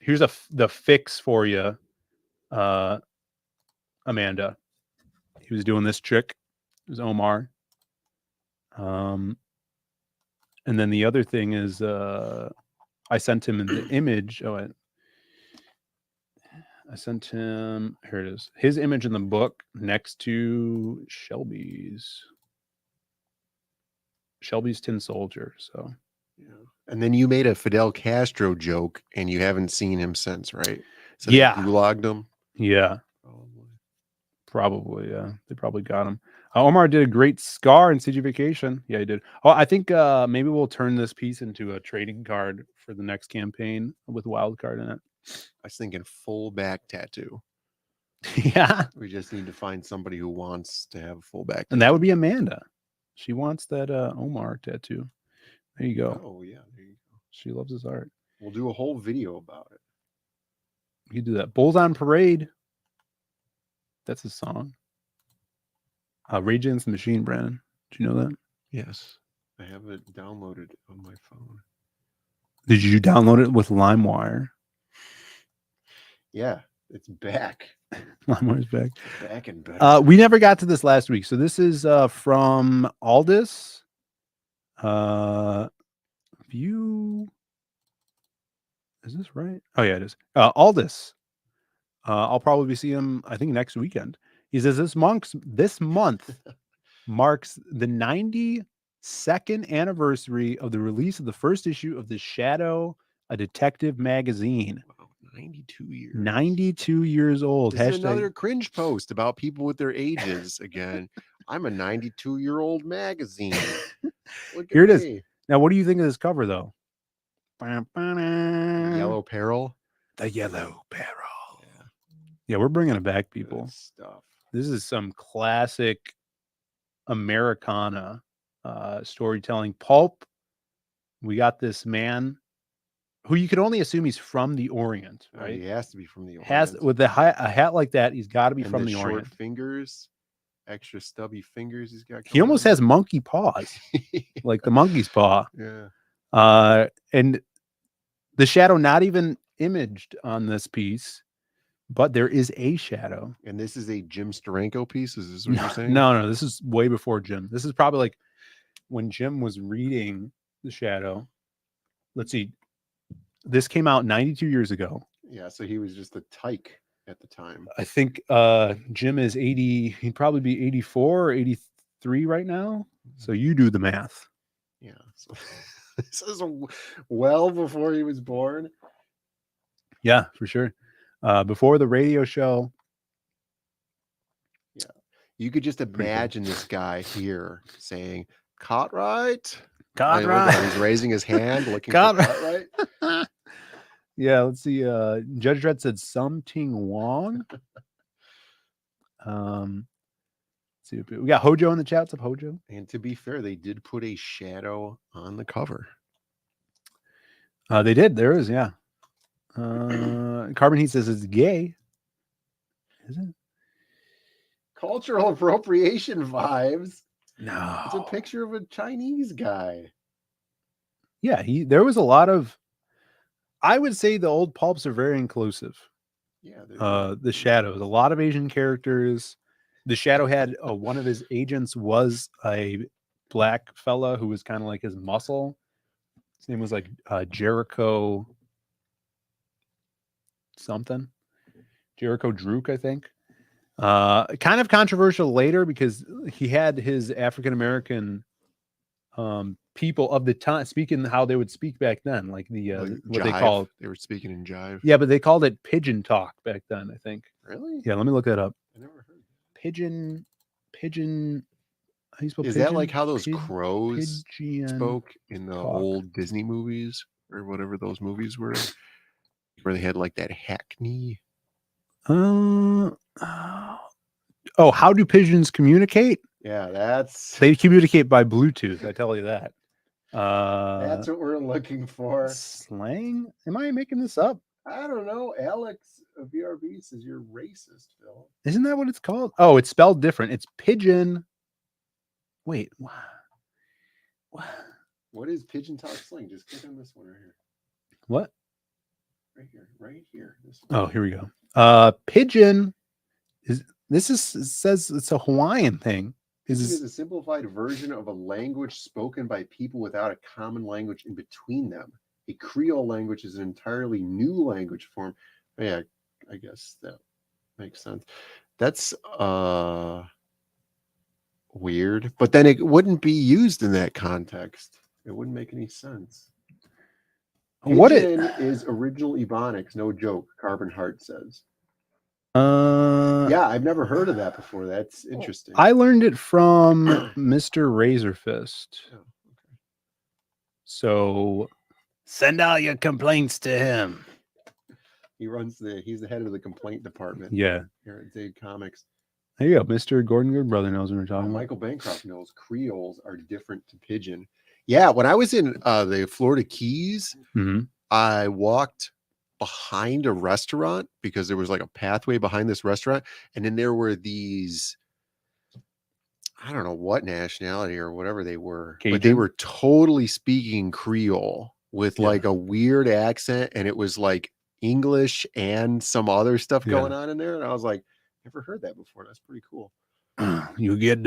F: here's the fix for you, Amanda. He was doing this trick. It was Omar. And then the other thing is, I sent him the image. I sent him. Here it is. His image in the book next to Shelby's Tin Soldier. So,
B: yeah. And then you made a Fidel Castro joke, and you haven't seen him since, right? So
F: yeah,
B: they gulagged him.
F: Yeah, probably. Yeah, they probably got him. Omar did a great scar in CG Vacation. Yeah, he did. Oh, I think maybe we'll turn this piece into a trading card for the next campaign with wild card in it.
B: I was thinking full back tattoo.
F: Yeah,
B: we just need to find somebody who wants to have a full back tattoo.
F: And that would be Amanda. She wants that Omar tattoo. There you go.
B: Oh yeah, there you go.
F: She loves his art.
B: We'll do a whole video about it.
F: You do that. Bulls on Parade. That's his song. Rage Against the Machine, Brandon. Did you know that?
B: Yes. I have it downloaded on my phone.
F: Did you download it with LimeWire?
B: Yeah, it's back.
F: LimeWire's back.
B: Back and better.
F: We never got to this last week. So this is from Aldous. View. Is this right? Oh, yeah, it is. Aldous. I'll probably see him, I think, next weekend. He says this month marks the 92nd anniversary of the release of the first issue of The Shadow, a detective magazine.
B: Wow, 92 years.
F: 92 years old.
B: This is another cringe post about people with their ages again. I'm a 92-year-old magazine. Look
F: Here
B: at
F: it
B: me.
F: is. Now, what do you think of this cover, though?
B: Yellow Peril.
F: The Yellow Peril. Yeah, we're bringing it back, people.
B: Good stuff.
F: This is some classic Americana storytelling. Pulp. We got this man who you could only assume he's from the Orient, right?
B: He has to be from the Orient.
F: Has with a hat like that, he's got to be
B: and
F: from the
B: short
F: Orient.
B: Fingers, extra stubby fingers. He's got.
F: He almost has monkey paws, like the monkey's paw.
B: Yeah.
F: And the shadow not even imaged on this piece. But there is a shadow.
B: And this is a Jim Steranko piece? Is this what you're saying?
F: No. This is way before Jim. This is probably like when Jim was reading The Shadow. Let's see. This came out 92 years ago.
B: Yeah, so he was just a tyke at the time.
F: I think Jim is 80. He'd probably be 84 or 83 right now. So you do the math.
B: Yeah. So this is well before he was born.
F: Yeah, for sure. Before the radio show.
B: Yeah. You could just imagine this guy here saying, Cartwright.
F: Cartwright.
B: He's raising his hand looking for Cartwright.
F: Yeah, let's see. Judge Dredd said something Wong. Let's see, we got Hojo in the chat. What's up, Hojo?
B: And to be fair, they did put a shadow on the cover.
F: They did. There is, yeah. Carbon Heat says it's gay. Is it?
B: Cultural appropriation vibes.
F: No.
B: It's a picture of a Chinese guy.
F: Yeah, there was a lot of, I would say the old pulps are very inclusive.
B: Yeah.
F: The Shadows, a lot of Asian characters. The Shadow had one of his agents was a black fella who was kind of like his muscle. His name was like Jericho something. Jericho Druk, I think. Kind of controversial later because he had his African American people of the time speaking how they would speak back then, like the what they called.
B: They were speaking in jive.
F: Yeah, but they called it pigeon talk back then, I think.
B: Really?
F: Yeah, let me look that up.
B: I never heard.
F: Pigeon. How you spell
B: Is
F: pigeon?
B: that like how those crows
F: pigeon
B: spoke in the
F: talk.
B: old Disney movies or whatever those movies were, where they had like that hackney?
F: Oh, how do pigeons communicate?
B: Yeah,
F: they communicate by Bluetooth. I tell you that.
B: That's what we're looking for.
F: Slang? Am I making this up?
B: I don't know. Alex of VRB says you're racist, Phil.
F: Isn't that what it's called? Oh, it's spelled different. It's pigeon. Wait.
B: What is pigeon talk slang? Just click on this one right here.
F: What?
B: Right here.
A: Oh, here we go. Pigeon says it's a Hawaiian thing.
B: Pigeon is a simplified version of a language spoken by people without a common language in between them. A Creole language is an entirely new language form. Oh, yeah, I guess that makes sense. That's weird, but then it wouldn't be used in that context. It wouldn't make any sense. Pigeon is original Ebonics, no joke, Carbon Heart says. Yeah, I've never heard of that before. That's interesting.
A: I learned it from Mr. Razorfist.
B: Oh, okay.
A: So send all your complaints to him.
B: He's the head of the complaint department.
A: Yeah.
B: Here at Zig Comics.
A: There you go. Mr. Gordon Goodbrother knows what we're talking about.
B: Michael Bancroft knows Creoles are different to Pigeon. Yeah, when I was in the Florida Keys, I walked behind a restaurant because there was like a pathway behind this restaurant, and then there were these, I don't know what nationality or whatever they were, but they were totally speaking Creole with like a weird accent, and it was like English and some other stuff going on in there, and I was like, never heard that before. That's pretty cool.
A: You get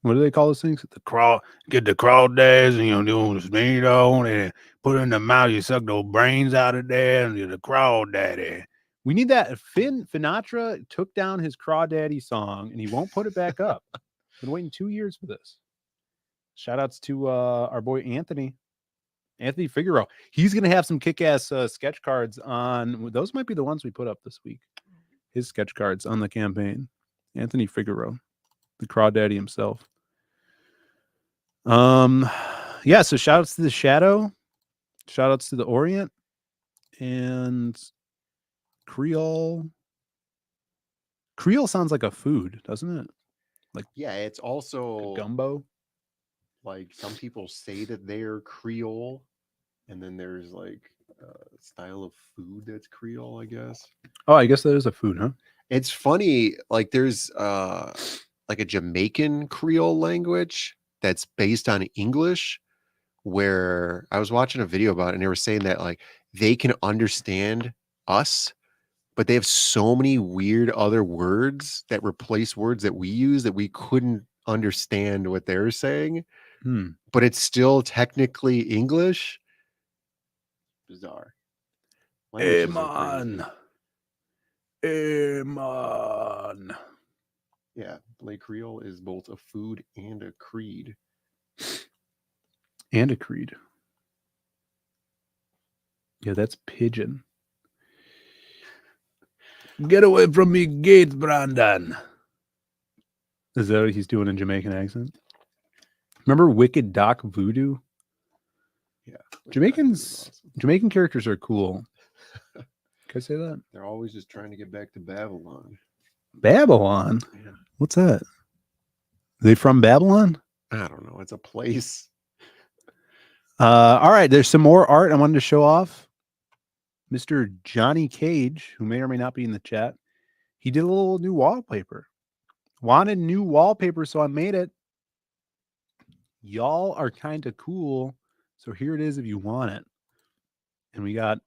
A: what do they call those things? Get the crawdads, and you do the meat on and put it in the mouth. You suck those brains out of there, and you're the crawdaddy. We need that. Sinatra took down his crawdaddy song, and he won't put it back up. Been waiting 2 years for this. Shout outs to our boy Anthony Figueroa. He's gonna have some kick-ass sketch cards on. Those might be the ones we put up this week. His sketch cards on the campaign. Anthony Figueroa, the crawdaddy himself. Yeah, so shout outs to the Shadow, shout outs to the Orient, and Creole. Creole sounds like a food, doesn't it? Like,
B: yeah, it's also
A: like gumbo.
B: Like some people say that they're Creole, and then there's like a style of food that's Creole, I guess.
A: Oh, I guess that is a food, huh?
B: It's funny, like there's like a Jamaican Creole language that's based on English, where I was watching a video about it, and they were saying that like they can understand us, but they have so many weird other words that replace words that we use that we couldn't understand what they're saying. But it's still technically English. Bizarre.
A: Amen.
B: Yeah, Blake Creole is both a food and a creed.
A: And a creed. Yeah, that's pigeon. Get away from me gates, Brandon. Is that what he's doing in Jamaican accent? Remember Wicked Doc Voodoo?
B: Yeah.
A: Jamaican characters are cool. Can I say that?
B: They're always just trying to get back to Babylon.
A: Babylon?
B: Yeah.
A: What's that? Are they from Babylon?
B: I don't know. It's a place.
A: All right. There's some more art I wanted to show off. Mr. Johnny Cage, who may or may not be in the chat, he did a little new wallpaper. Wanted new wallpaper, so I made it. Y'all are kind of cool, so here it is if you want it. And we got,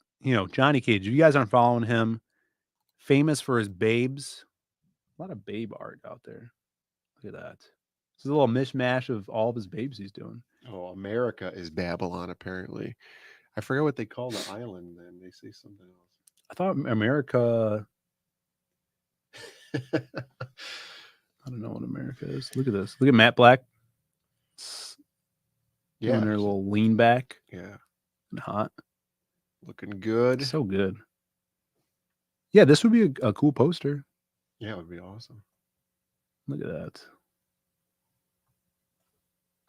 A: Johnny Cage. If you guys aren't following him, famous for his babes. A lot of babe art out there. Look at that. This is a little mishmash of all of his babes he's doing.
B: Oh, America is Babylon, apparently. I forget what they call the island then. They say something else.
A: I thought America... I don't know what America is. Look at this. Look at Matt Black. Doing their little lean back.
B: Yeah.
A: And hot.
B: Looking good.
A: So good. Yeah, this would be a cool poster.
B: Yeah, it would be awesome.
A: Look at that.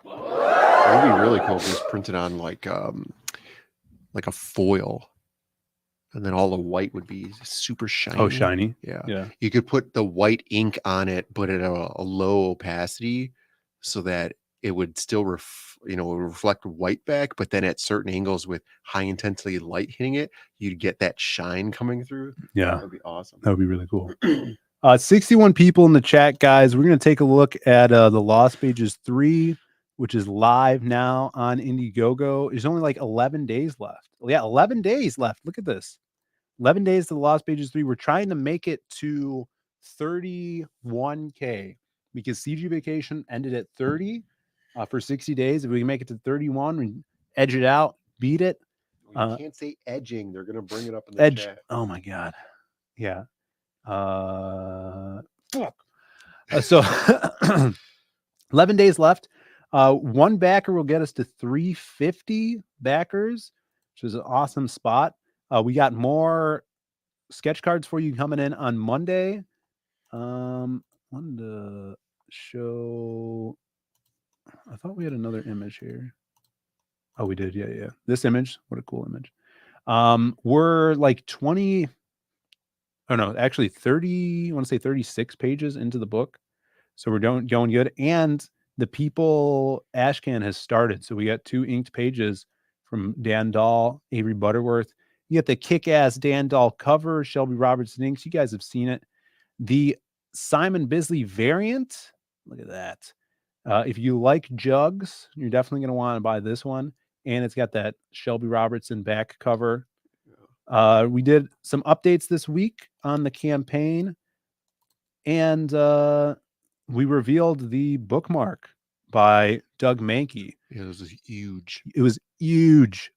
B: It would be really cool if it was printed on like a foil. And then all the white would be super shiny.
A: Oh, shiny.
B: Yeah. You could put the white ink on it, but at a low opacity so that it would still reflect white back, but then at certain angles with high intensity light hitting it, you'd get that shine coming through.
A: Yeah.
B: That would be awesome.
A: That would be really cool. 61 people in the chat, guys. We're going to take a look at the Lost Pages 3 which is live now on Indiegogo. There's only like 11 days left. Yeah, 11 days left. Look at this. 11 days to the Lost Pages 3. We're trying to make it to 31K because CG Vacation ended at 30 for 60 days. If we can make it to 31, we edge it out, beat it.
B: You can't say edging. They're going to bring it up in the chat.
A: Oh my God. Yeah. Fuck. So 11 days left. One backer will get us to 350 backers, which is an awesome spot. We got more sketch cards for you coming in on Monday. Wanted to show. I thought we had another image here. Oh, we did. Yeah. This image. What a cool image. We're like 20. Oh no, actually 30. I want to say 36 pages into the book. So we're going good. And the People Ashcan has started. So we got 2 inked pages from Dan Dahl, Avery Butterworth. You get the kick-ass Dan Dahl cover, Shelby Robertson inks. You guys have seen it. The Simon Bisley variant. Look at that. If you like jugs, you're definitely going to want to buy this one. And it's got that Shelby Robertson back cover. We did some updates this week on the campaign. And we revealed the bookmark by Doug Mankey.
B: Yeah, this was huge.
A: It was huge.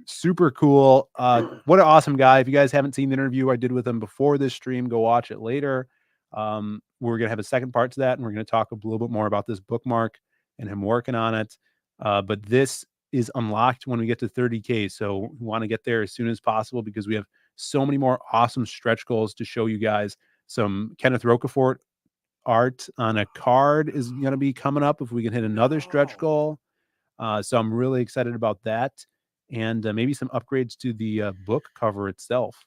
A: Super cool. What an awesome guy. If you guys haven't seen the interview I did with him before this stream, go watch it later. We're going to have a second part to that, and we're going to talk a little bit more about this bookmark and him working on it. But this is unlocked when we get to 30K. So we want to get there as soon as possible because we have so many more awesome stretch goals to show you guys. Some Kenneth Rocafort art on a card is going to be coming up if we can hit another stretch goal. So I'm really excited about that. And maybe some upgrades to the book cover itself.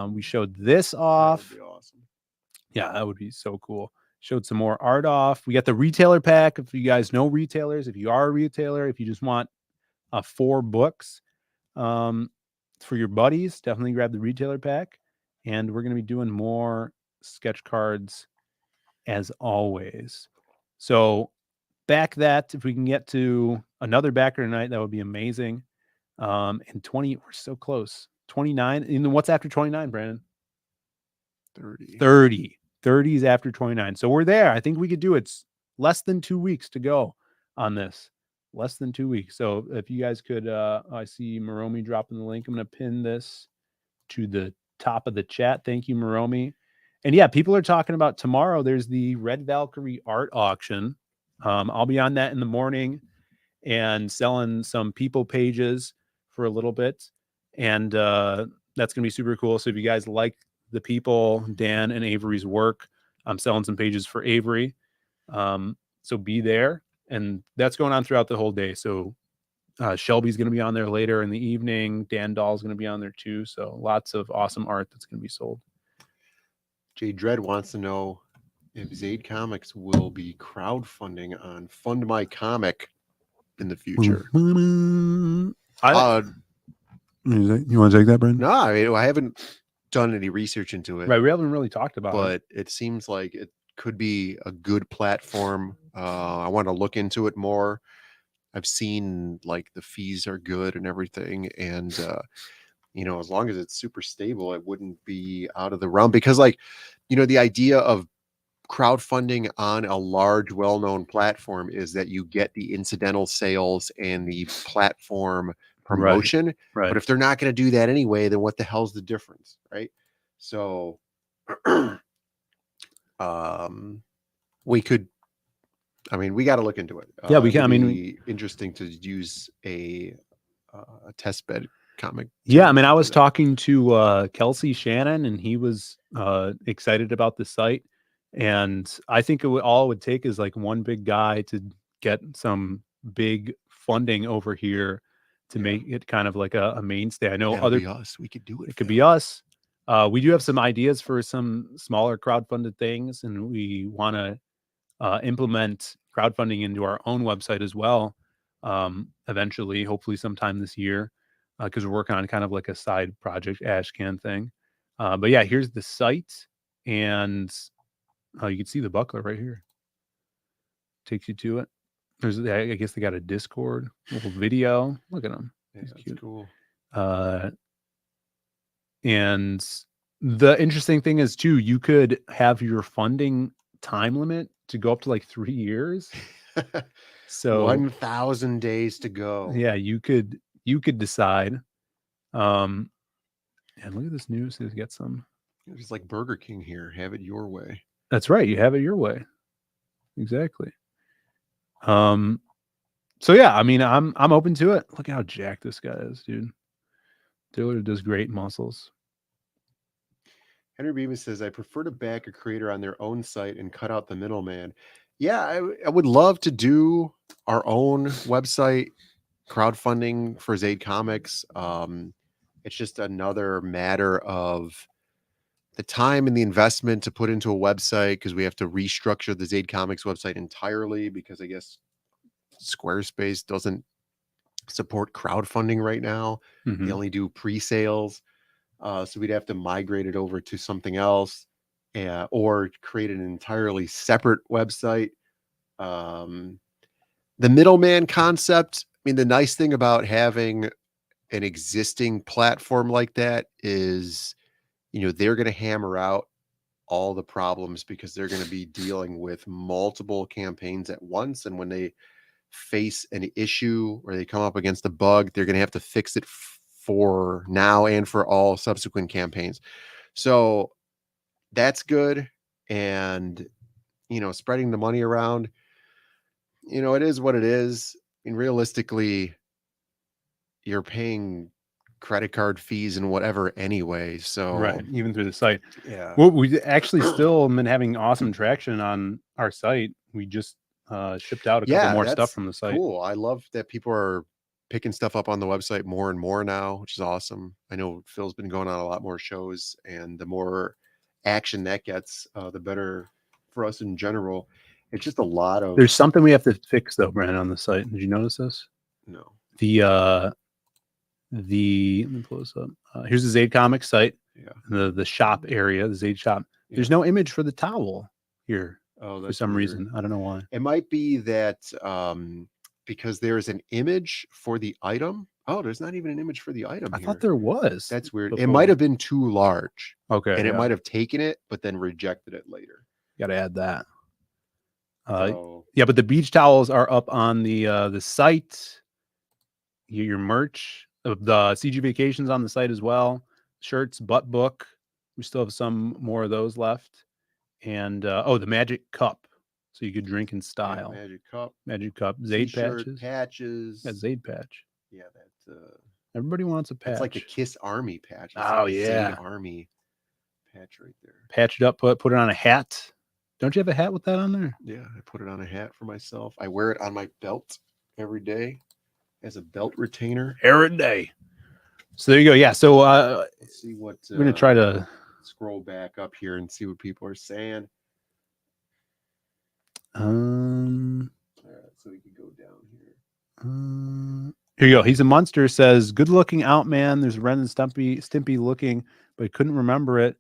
A: We showed this off.
B: That would be awesome.
A: Yeah, that would be so cool. Showed some more art off. We got the retailer pack. If you guys know retailers, if you are a retailer, if you just want 4 books for your buddies, definitely grab the retailer pack. And we're going to be doing more sketch cards as always. So back that, if we can get to another backer tonight, that would be amazing. And 20, we're so close. 29. And then what's after 29, Brandon? 30 is after 29. So we're there. I think we could do it. It's less than 2 weeks to go on this. Less than 2 weeks. So if you guys could, I see Moromi dropping the link. I'm going to pin this to the top of the chat. Thank you, Moromi. And yeah, people are talking about tomorrow. There's the Red Valkyrie art auction. I'll be on that in the morning and selling some people pages for a little bit. And that's going to be super cool. So if you guys like the people, Dan and Avery's work, I'm selling some pages for Avery. So be there. And that's going on throughout the whole day. So Shelby's going to be on there later in the evening. Dan Dahl's going to be on there too. So lots of awesome art that's going to be sold.
B: Jay Dredd wants to know if Zaid Comics will be crowdfunding on Fund My Comic in the future.
A: You want to take that, Brandon?
B: No, I haven't done any research into it.
A: Right, we haven't really talked about it.
B: But it seems like it could be a good platform. I want to look into it more. I've seen like the fees are good and everything. And, as long as it's super stable, it wouldn't be out of the realm because the idea of crowdfunding on a large, well-known platform is that you get the incidental sales and the platform promotion.
A: Right.
B: But if they're not going to do that anyway, then what the hell's the difference? Right. So, we could, we got to look into it.
A: Yeah, we can.
B: Be interesting to use a test bed comic.
A: Yeah, I was talking to Kelsey Shannon, and he was excited about the site. And I think all it would take is like one big guy to get some big funding over here to make it kind of like a mainstay. I know
B: That'll be us. We could do it.
A: It could be us. We do have some ideas for some smaller crowdfunded things, and we want to implement crowdfunding into our own website as well. Eventually, hopefully sometime this year, because we're working on kind of like a side project Ashcan thing. But yeah, here's the site, and you can see the buckler right here. Takes you to it.
F: I guess they got a Discord, little video. Look at them.
B: Yeah,
F: He's
B: that's
F: cute.
B: cool.
F: And the interesting thing is too, you could have your funding time limit to go up to like 3 years. So
B: 1,000 days to go.
F: yeah, you could decide. And look at this news. Let's get some.
B: It's like Burger King here. Have it your way.
F: That's right. You have it your way. Exactly. So yeah, I mean, I'm open to it. Look at how jacked this guy is, dude. Dillard does great muscles.
B: Henry Bemis says, I prefer to back a creator on their own site and cut out the middleman. Yeah, I would love to do our own website crowdfunding for Zaid Comics. It's just another matter of the time and the investment to put into a website, because we have to restructure the Zaid Comics website entirely, because I guess Squarespace doesn't support crowdfunding right now.
F: Mhm.
B: They only do pre-sales. So we'd have to migrate it over to something else, or create an entirely separate website. The middleman concept, I mean, the nice thing about having an existing platform like that is, they're going to hammer out all the problems, because they're going to be dealing with multiple campaigns at once. And when they face an issue or they come up against a bug, they're going to have to fix it for now and for all subsequent campaigns. So that's good. And, spreading the money around, it is what it is. I mean, realistically, you're paying credit card fees and whatever anyway. So
F: Right, even through the site.
B: Yeah.
F: Well, we actually still been having awesome traction on our site. We just shipped out a couple more stuff
B: that's
F: from the site.
B: cool. I love that people are picking stuff up on the website more and more now, which is awesome. I know Phil's been going on a lot more shows, and the more action that gets, the better for us in general. It's just a lot of.
F: There's something we have to fix though, Brandon, on the site. Did you notice this?
B: No.
F: Let me pull this up. Here's the Zaid Comics site.
B: Yeah.
F: The shop area, the Zaid shop.
B: Yeah.
F: There's no image for the towel here.
B: Oh,
F: for
B: that's
F: some
B: weird.
F: reason. I don't know why.
B: It might be that because there's an image for the item. Oh, there's not even an image for the item.
F: I
B: here.
F: thought there was.
B: That's weird.
F: before.
B: It might have been too large.
F: Okay.
B: And
F: yeah.
B: it might have taken it, but then rejected it later.
F: Got to add that.
B: So,
F: Yeah, but the beach towels are up on the site. Your merch of the CG Vacations on the site as well. Shirts, butt book. We still have some more of those left. And the magic cup, so you could drink in style.
B: yeah,
F: Magic cup. Zaid
B: T-shirt,
F: patches. Yeah, Zaid patch.
B: Yeah, that's
F: Everybody wants a patch.
B: it's like a Kiss Army patch. It's
F: Oh,
B: like a
F: yeah.
B: Zaid Army patch right there.
F: Patch it up. Put it on a hat. Don't you have a hat with that on there?
B: Yeah, I put it on a hat for myself. I wear it on my belt every day as a belt retainer.
F: Every day. So there you go. Yeah. So
B: let's see what
F: we're gonna try to
B: scroll back up here and see what people are saying.
F: All
B: right, so we can go down here.
F: Here you go. He's a monster. Says, good looking out, man. There's Ren and Stimpy looking, but I couldn't remember it.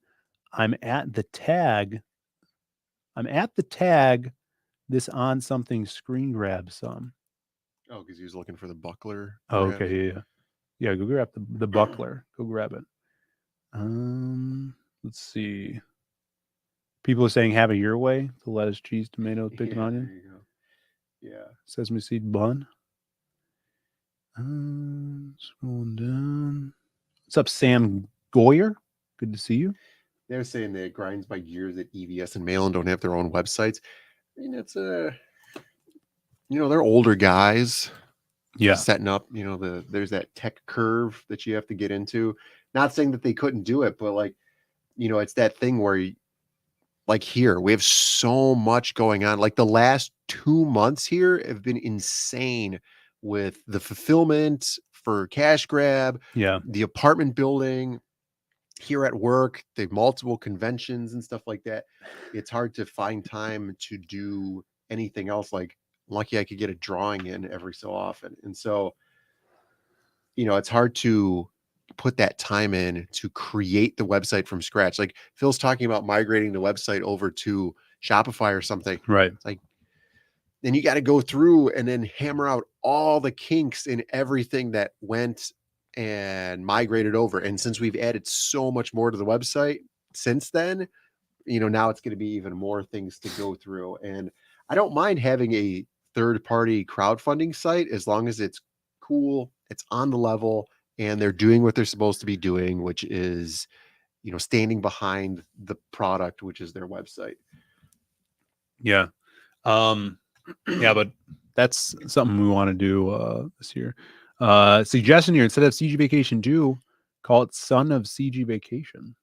F: I'm at the tag. This on something screen grab some.
B: Oh, because he was looking for the buckler.
F: Oh,
B: perhaps.
F: okay. Yeah. Go grab the buckler. Go grab it. Let's see. People are saying have it your way. The lettuce, cheese, tomato, picked
B: Yeah,
F: onion.
B: there you go. Yeah.
F: Sesame seed bun. Scrolling down. What's up, Sam Goyer? Good to see you.
B: They're saying that it grinds by gears that EVS and Malin don't have their own websites. I mean, it's they're older guys.
F: Yeah.
B: Setting up, there's that tech curve that you have to get into. Not saying that they couldn't do it, but it's that thing where like here, we have so much going on. Like the last 2 months here have been insane with the fulfillment for cash grab, the apartment building, here at work, the multiple conventions and stuff like that. It's hard to find time to do anything else. Like, lucky I could get a drawing in every so often. And so, it's hard to put that time in to create the website from scratch. Like Phil's talking about migrating the website over to Shopify or something.
F: Right.
B: It's like, then you got to go through and then hammer out all the kinks in everything that went and migrated over. And since we've added so much more to the website since then, now it's going to be even more things to go through. And I don't mind having a third-party crowdfunding site as long as it's cool, it's on the level, and they're doing what they're supposed to be doing, which is, standing behind the product, which is their website.
F: Yeah. Yeah, but that's something we want to do this year. Suggestion here, instead of CG Vacation 2, call it Son of CG Vacation.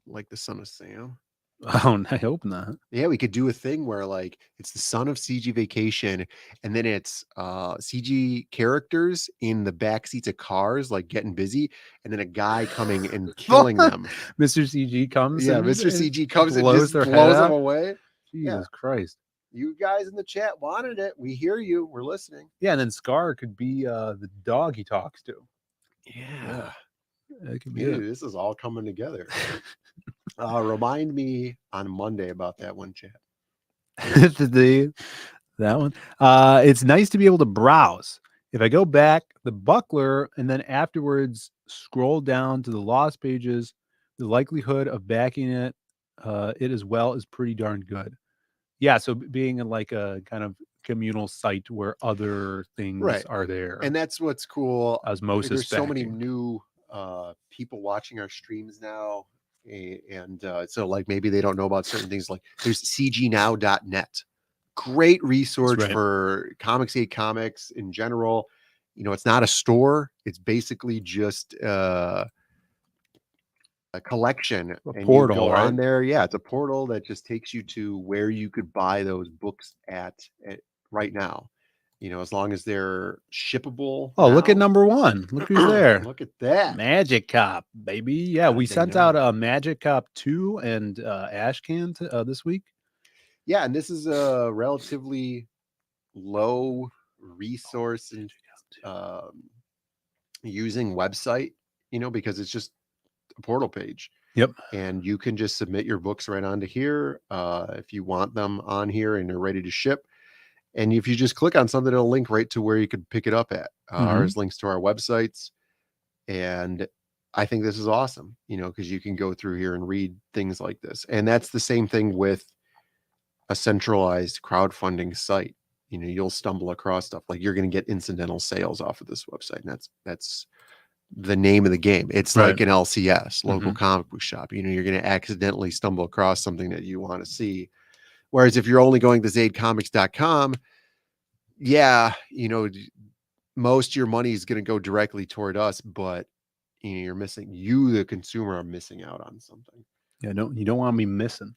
B: Like the Son of Sam.
F: Oh, I hope not.
B: Yeah, we could do a thing where like it's the Son of CG Vacation, and then it's CG characters in the back seats of cars, like getting busy, and then a guy coming and killing them.
F: Mr. CG comes.
B: Yeah,
F: and
B: Mr. CG comes and
F: blows
B: just
F: their
B: blows
F: head
B: them
F: off.
B: away.
F: Jesus Christ.
B: You guys in the chat wanted it. We hear you. We're listening.
F: Yeah, and then Scar could be the dog he talks to.
B: Yeah.
F: That could be
B: Dude,
F: it.
B: this is all coming together. Remind me on Monday about that one, chat.
F: That one. It's nice to be able to browse. If I go back the buckler and then afterwards scroll down to the lost pages, the likelihood of backing it as well is pretty darn good. Yeah, so being in like a kind of communal site where other things are there.
B: And that's what's cool.
F: Osmosis
B: There's so many
F: backing.
B: new people watching our streams now. And so like maybe they don't know about certain things. Like there's cgnow.net. Great resource for Comics 8 comics in general. It's not a store. It's basically just a collection.
F: A portal,
B: you go
F: right?
B: on there. Yeah, it's a portal that just takes you to where you could buy those books at right now. As long as they're shippable.
F: Oh, look at number one. Look who's there.
B: Look at that.
F: Magic Cop, baby. Yeah, we sent out a Magic Cop 2 and Ashcan this week.
B: Yeah, and this is a relatively low resource and using website, because it's just a portal page.
F: Yep.
B: And you can just submit your books right onto here if you want them on here and they're ready to ship. And if you just click on something, it'll link right to where you could pick it up at. Ours links to our websites. And I think this is awesome, because you can go through here and read things like this. And that's the same thing with a centralized crowdfunding site. You'll stumble across stuff like you're going to get incidental sales off of this website. And that's the name of the game. It's like an LCS, local comic book shop. You're going to accidentally stumble across something that you want to see. Whereas if you're only going to zadecomics.com, most of your money is going to go directly toward us, but you're missing, the consumer, are missing out on something.
F: Yeah, you don't want me missing.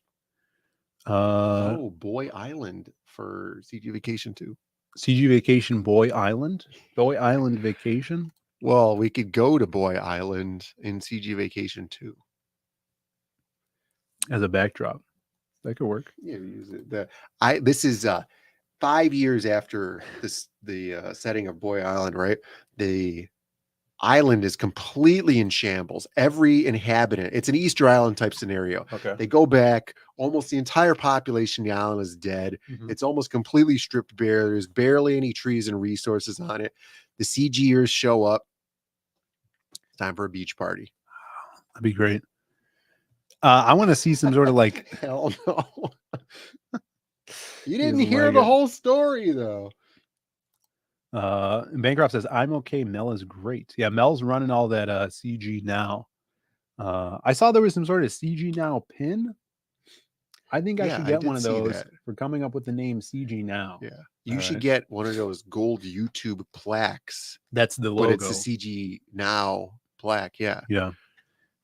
B: Boy Island for CG Vacation 2.
F: CG Vacation Boy Island? Boy Island Vacation?
B: Well, we could go to Boy Island in CG Vacation 2.
F: As a backdrop. That could work.
B: Yeah, use it. This is 5 years after the setting of Boy Island, right? The island is completely in shambles. Every inhabitant, it's an Easter Island type scenario.
F: Okay.
B: They go back, almost the entire population of the island is dead. It's almost completely stripped bare. There's barely any trees and resources on it. The CGers show up. It's time for a beach party.
F: That'd be great. I want to see some sort of like
B: hell no. You didn't hear the whole story though.
F: Bancroft says, I'm okay. Mel is great. Yeah, Mel's running all that CG now. I saw there was some sort of CG now pin. I think I should get one of those for coming up with the name CG now.
B: Yeah. You should get one of those gold YouTube plaques.
F: That's the logo.
B: But it's the CG now plaque. Yeah.
F: Yeah.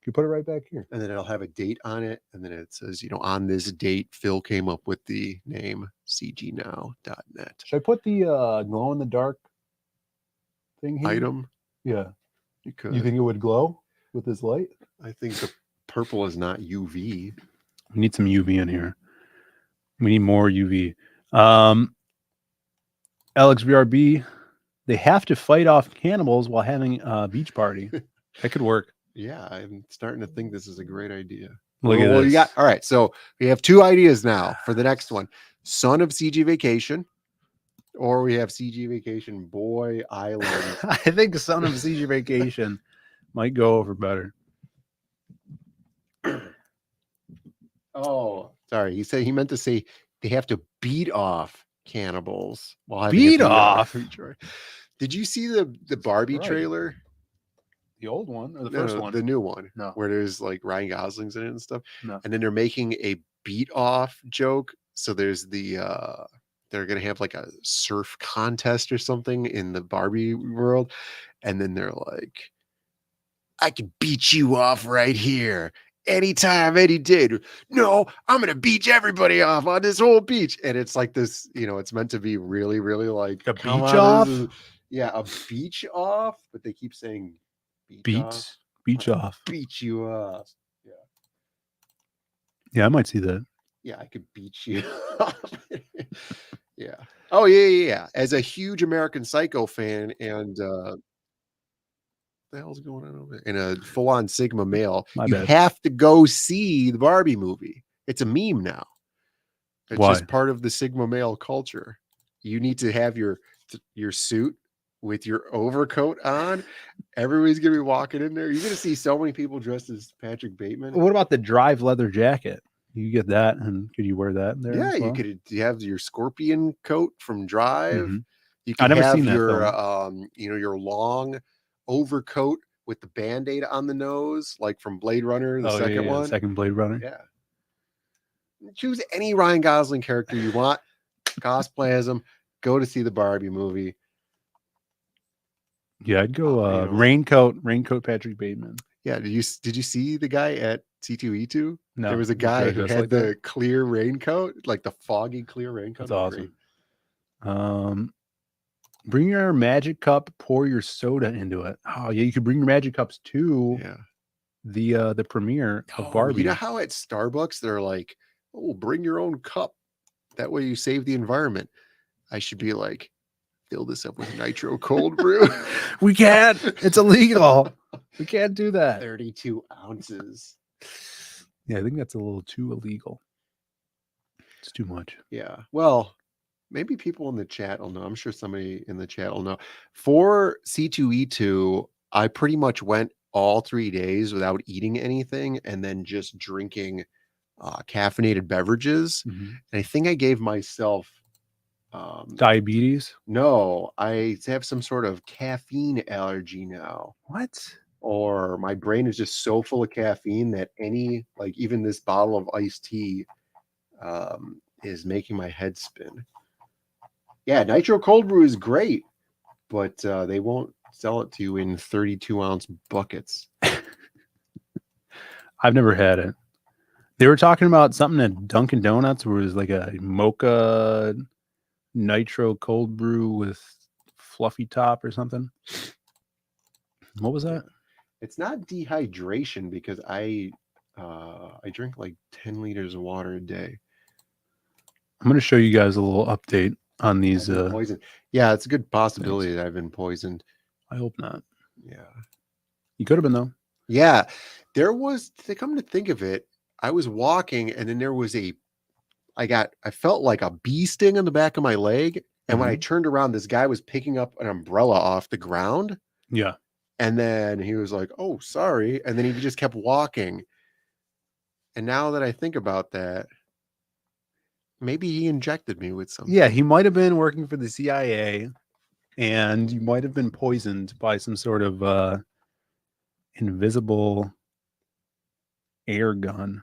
F: You put it right back here.
B: And then it'll have a date on it. And then it says, on this date, Phil came up with the name cgnow.net.
F: Should I put the glow in the dark thing here?
B: Item?
F: Yeah.
B: You could.
F: You think it would glow with this light?
B: I think the purple is not UV.
F: We need some UV in here. We need more UV. Alex VRB, they have to fight off cannibals while having a beach party. That could work.
B: Yeah, I'm starting to think this is a great idea.
F: Look at this.
B: All right, so we have 2 ideas now for the next one. Son of CG Vacation, or we have CG Vacation Boy Island.
A: I think Son of CG Vacation might go over better.
B: Oh, sorry. He meant to say they have to beat off cannibals while having
A: Beat
B: a
A: off?
B: creature. Did you see the Barbie trailer?
A: The old one or the
B: No,
A: first
B: no,
A: one?
B: the new one.
A: No.
B: Where there's like Ryan Gosling's in it and stuff.
A: No.
B: And then they're making a beat off joke. So there's they're gonna have like a surf contest or something in the Barbie world. And then they're like, I can beat you off right here. Anytime, any day. No, I'm gonna beat everybody off on this whole beach. And it's like this, it's meant to be really, really like
A: A
B: come
A: beach
B: on,
A: off?
B: yeah, a beach off, but they keep saying
A: Beach off.
B: beat you off.
A: Yeah, I might see that.
B: Yeah, I could beat you off. Yeah. Oh, yeah. As a huge American Psycho fan and the hell's going on over there? And a full-on Sigma male,
A: My
B: you
A: bad.
B: have to go see the Barbie movie. It's a meme now. It's
A: Why?
B: just part of the Sigma male culture. You need to have your suit with your overcoat on. Everybody's gonna be walking in there. You're gonna see so many people dressed as Patrick Bateman.
A: What about the Drive leather jacket? You get that, and could you wear that there?
B: Yeah,
A: as well?
B: you have your scorpion coat from Drive.
A: Mhm.
B: You
A: I
B: can
A: never
B: have
A: seen that
B: your your long overcoat with the band-aid on the nose, like from Blade Runner, the second one.
A: Second Blade Runner.
B: Yeah. Choose any Ryan Gosling character you want, cosplay as him, go to see the Barbie movie.
A: Yeah, I'd go raincoat Patrick Bateman.
B: Yeah, did you see the guy at C2E2?
A: No,
B: there was a guy who
A: just
B: had
A: like
B: the
A: that?
B: clear raincoat, like the foggy clear raincoat.
A: That's
B: Great.
A: awesome. Bring your magic cup, pour your soda into it. Oh yeah, you could bring your magic cups to the premiere of Barbie.
B: You know how at Starbucks they're like, "Oh, bring your own cup. That way you save the environment." I should be like, fill this up with nitro cold brew.
A: We can't. It's illegal. We can't do that.
B: 32 ounces.
A: Yeah, I think that's a little too illegal. It's too much.
B: Yeah. Well, maybe people in the chat will know. I'm sure somebody in the chat will know. For C2E2, I pretty much went all 3 days without eating anything and then just drinking caffeinated beverages.
A: Mhm.
B: And I think I gave myself
A: Diabetes?
B: no, I have some sort of caffeine allergy now.
A: What?
B: Or my brain is just so full of caffeine that even this bottle of iced tea is making my head spin. Yeah, nitro cold brew is great, but they won't sell it to you in 32-ounce buckets.
A: I've never had it. They were talking about something at Dunkin' Donuts where it was like a mocha nitro cold brew with fluffy top or something. What was that?
B: It's not dehydration because I drink like 10 liters of water a day.
A: I'm going to show you guys a little update on these.
B: Poisoned. Yeah, it's a good possibility that I've been poisoned.
A: I hope not.
B: Yeah.
A: You could have been, though.
B: Yeah. There was, to come to think of it, I was walking and then there was I felt like a bee sting on the back of my leg. And when I turned around, this guy was picking up an umbrella off the ground.
A: Yeah.
B: And then he was like, "Oh, sorry." And then he just kept walking. And now that I think about that, maybe he injected me with something.
A: Yeah, he might have been working for the CIA and you might have been poisoned by some sort of invisible air gun.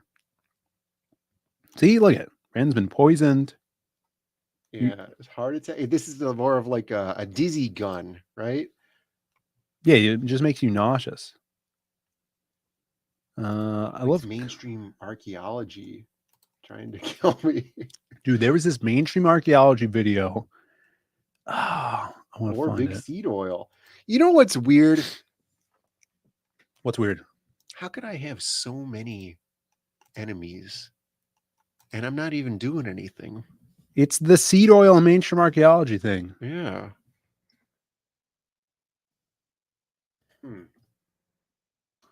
A: See, look at it. Brandon's been poisoned.
B: Yeah, it's hard to tell. This is more of like a dizzy gun, right?
A: Yeah, it just makes you nauseous. I love
B: mainstream archaeology trying to kill me.
A: Dude, there was this mainstream archaeology video. I want to
B: More
A: find
B: big
A: it.
B: seed oil. You know what's weird?
A: What's weird?
B: How could I have so many enemies and I'm not even doing anything?
A: It's the seed oil and mainstream archaeology thing.
B: Yeah.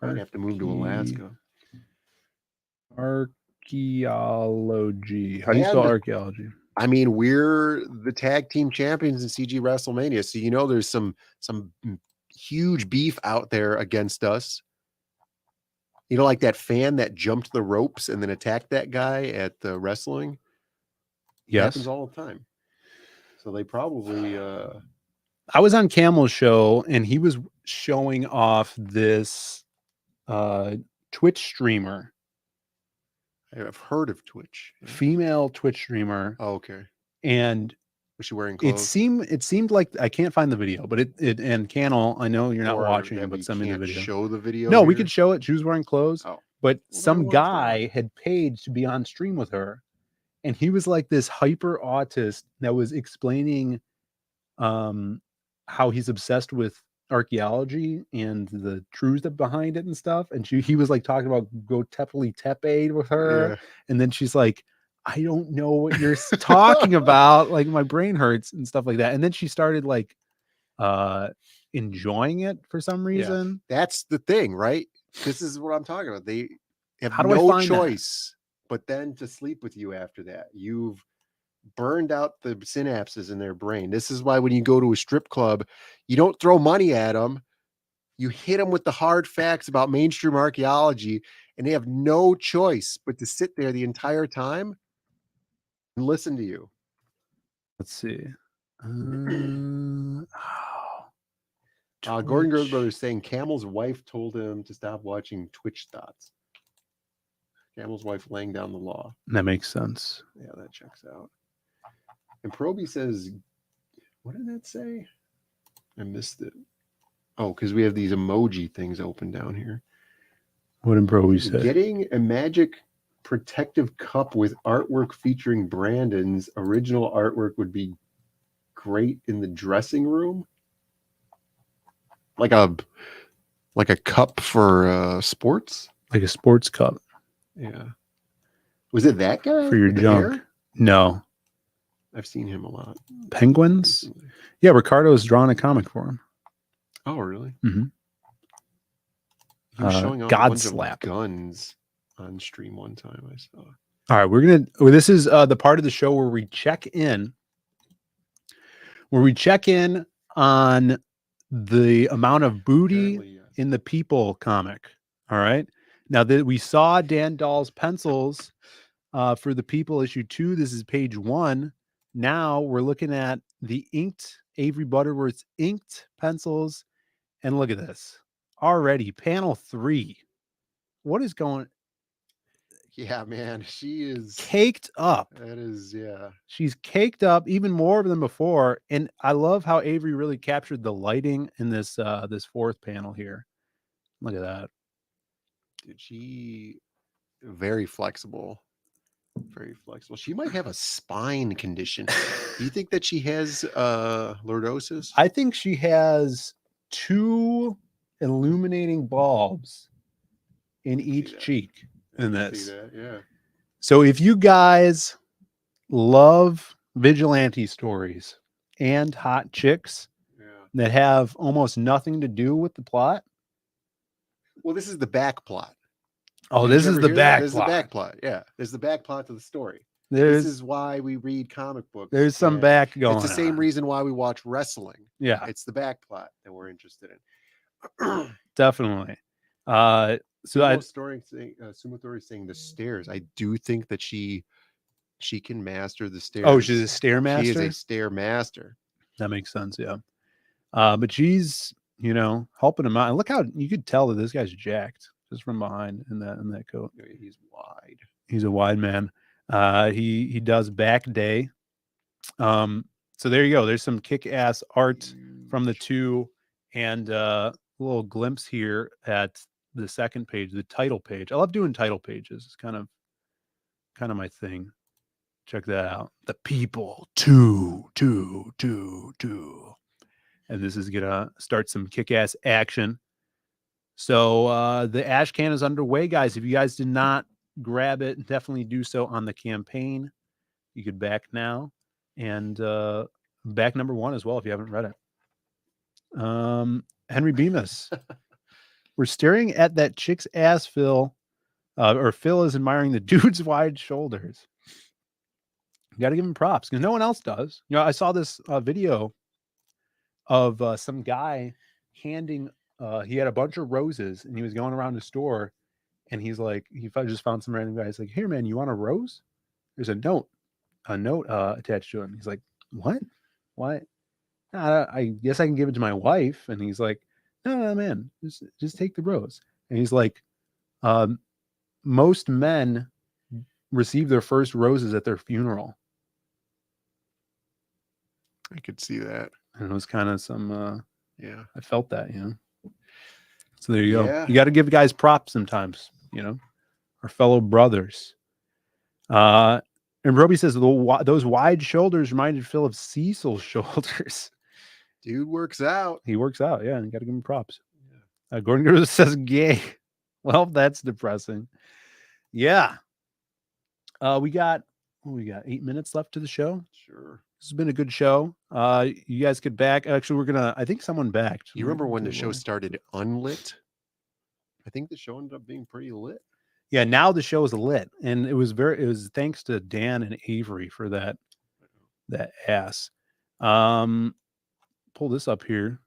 B: I'd have to move to Alaska.
A: Archaeology. How do you spell archaeology?
B: I mean, we're the tag team champions in CG WrestleMania, so you know there's some huge beef out there against us. You know, like that fan that jumped the ropes and then attacked that guy at the wrestling. It
F: Yes.
B: happens all the time. So they probably.
F: I was on Camel's show and he was showing off this Twitch streamer.
B: I've heard of Twitch.
F: Female Twitch streamer.
B: Oh, okay.
F: And
B: was she wearing clothes?
F: It seemed like I can't find the video, but it and Canel, I know you're not watching, but send me the video.
B: Show the video.
F: No,
B: here?
F: we could show it. She was wearing clothes.
B: Oh.
F: But
B: Well,
F: some guy had paid to be on stream with her, and he was like this hyper autist that was explaining how he's obsessed with archaeology and the truths that behind it and stuff. And he was like talking about Göbekli Tepe with her,
B: Yeah.
F: and then she's like, I don't know what you're talking about. Like my brain hurts and stuff like that. And then she started like enjoying it for some reason.
B: Yeah. That's the thing, right? This is what I'm talking about. They have
F: How do I
B: no
F: find
B: choice but then to sleep with you after that. You've burned out the synapses in their brain. This is why when you go to a strip club, you don't throw money at them. You hit them with the hard facts about mainstream archaeology, and they have no choice but to sit there the entire time and listen to you.
F: Let's see.
B: Gordon Girls Brothers saying Camel's wife told him to stop watching Twitch thoughts. Camel's wife laying down the law.
F: That makes sense.
B: Yeah, that checks out. And Proby says, what did that say? I missed it. Oh, because we have these emoji things open down here.
F: What did Proby say?
B: Getting a magic protective cup with artwork featuring Brandon's original artwork would be great in the dressing room. Like a cup for sports?
F: Like a sports cup.
B: Yeah. Was it that guy?
F: For your
B: with the
F: junk?
B: hair?
F: No.
B: I've seen him a lot.
F: Penguins?
B: Recently.
F: Yeah, Ricardo's drawn a comic for him.
B: Oh, really?
F: Mm-hmm.
B: He was showing off a bunch of guns on stream one time, I saw.
F: All right, this is the part of the show where we check in on the amount of booty in the People comic. All right. Now that we saw Dan Dahl's pencils for the People issue 2, this is page 1. Now we're looking at the inked Avery Butterworth's inked pencils, and look at this already. Panel 3. What is going?
B: Yeah, man, she is
F: caked up.
B: That is, yeah.
F: She's caked up even more than before, and I love how Avery really captured the lighting in this this fourth panel here. Look at that.
B: Dude, she very flexible. Very flexible. She might have a spine condition. Do you think that she has lordosis?
F: I think she has 2 illuminating bulbs in each cheek in this.
B: Yeah.
F: So if you guys love vigilante stories and hot chicks that have almost nothing to do with the plot.
B: Well, this is the back plot.
F: Oh, this is the back plot.
B: This is the back plot. Yeah. There's the back plot to the story.
F: This
B: is why we read comic books.
F: There's some back going on.
B: It's the same reason why we watch wrestling.
F: Yeah.
B: It's the back plot that we're interested in.
F: Definitely.
B: Sumo Story saying the stairs. I do think that she can master the stairs.
F: Oh, she's a stair master?
B: She is a stair master.
F: That makes sense, yeah. But she's, helping him out. And look how you could tell that this guy's jacked just from behind in that coat.
B: He's wide.
F: He's a wide man. He does back day. So there you go. There's some kick-ass art from the 2, and a little glimpse here at the second page, the title page. I love doing title pages. It's kind of my thing. Check that out. The People 2. And this is gonna start some kick-ass action. So the ash can is underway, guys. If you guys did not grab it, definitely do so on the campaign. You could back now, and back number 1 as well if you haven't read it. Henry Bemis. We're staring at that chick's ass, Phil. Or Phil is admiring the dude's wide shoulders.
A: You got to give him props because no one else does. You know, I saw this video of some guy handing. He had a bunch of roses and he was going around the store, and he's like, just found some random guy. He's like, "Here, man, you want a rose? There's a note attached to him." He's like, "What? What? I guess I can give it to my wife." And he's like, "No, man, just take the rose." And he's like, "Most men receive their first roses at their funeral."
B: I could see that.
A: And it was kind of some,
B: yeah,
A: I felt that, you know. So there you go.
B: Yeah.
A: You got to give guys props sometimes, you know, our fellow brothers. And Roby says those wide shoulders reminded Phil of Cecil's shoulders.
B: Dude works out.
A: He works out, yeah. And you got to give him props. Yeah. Gordon Gross says gay. Well, that's depressing. Yeah. We got 8 minutes left to the show.
B: Sure.
A: This has been a good show. You guys get back. Actually, I think someone backed.
B: You remember when the show started unlit? I think the show ended up being pretty lit.
A: Yeah, now the show is lit, and it was thanks to Dan and Avery for that ass. Pull this up here.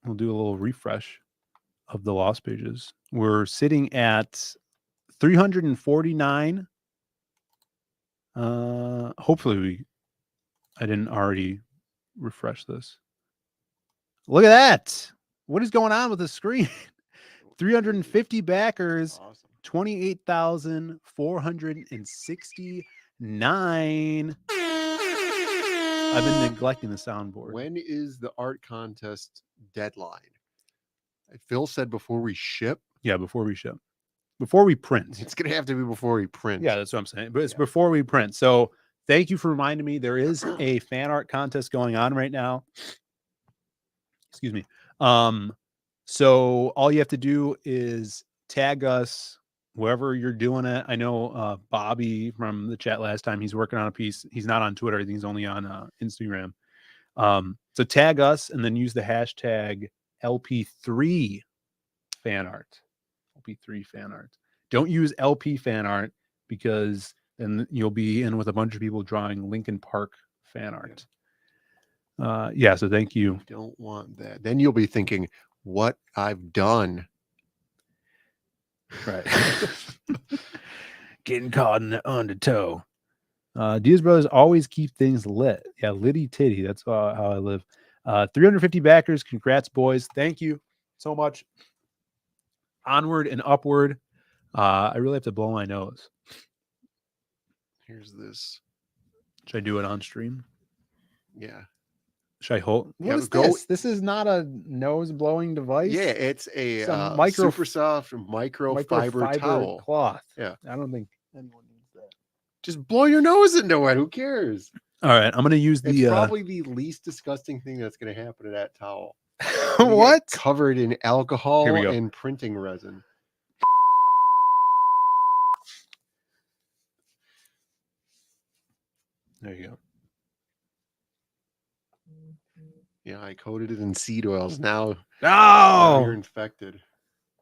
A: We'll do a little refresh of the lost pages. We're sitting at 349. Hopefully I didn't already refresh this. Look at that. What is going on with the screen? 350 backers.
B: Awesome.
A: 28,469. I've been neglecting the soundboard.
B: When is the art contest deadline? Phil said before we ship.
A: Yeah, before we ship. Before we print.
B: It's going to have to be before we print.
A: Yeah, that's what I'm saying. But it's before we print. So thank you for reminding me. There is a fan art contest going on right now. Excuse me. So all you have to do is tag us wherever you're doing it. I know Bobby from the chat last time, he's working on a piece. He's not on Twitter. I think he's only on Instagram. So tag us and then use the hashtag LP3 fan art. LP3 fan art. Don't use LP fan art because then you'll be in with a bunch of people drawing Linkin Park fan art. Yeah, so thank you.
B: You don't want that. Then you'll be thinking, what I've done.
A: Right. Getting caught in the undertow. DIAZ brothers always keep things lit. Yeah, litty titty. That's how I live. 350 backers. Congrats, boys. Thank you so much. Onward and upward. I really have to blow my nose.
B: Here's this.
A: Should I do it on stream?
B: Yeah.
A: Should I hold? What is
B: go-
A: this? This is not a nose blowing device.
B: Yeah, it's a
A: Some
B: super soft microfiber towel.
A: cloth.
B: Yeah.
A: I don't think anyone needs that.
B: Just blow your nose into it. Who cares?
A: All right, I'm going to use
B: It's
A: the
B: probably the least disgusting thing that's going to happen to that towel.
A: what?
B: Covered in alcohol
A: Here we go.
B: and printing resin.
A: There you go.
B: Yeah, I coated it in seed oils. Now
A: Oh,
B: you're infected.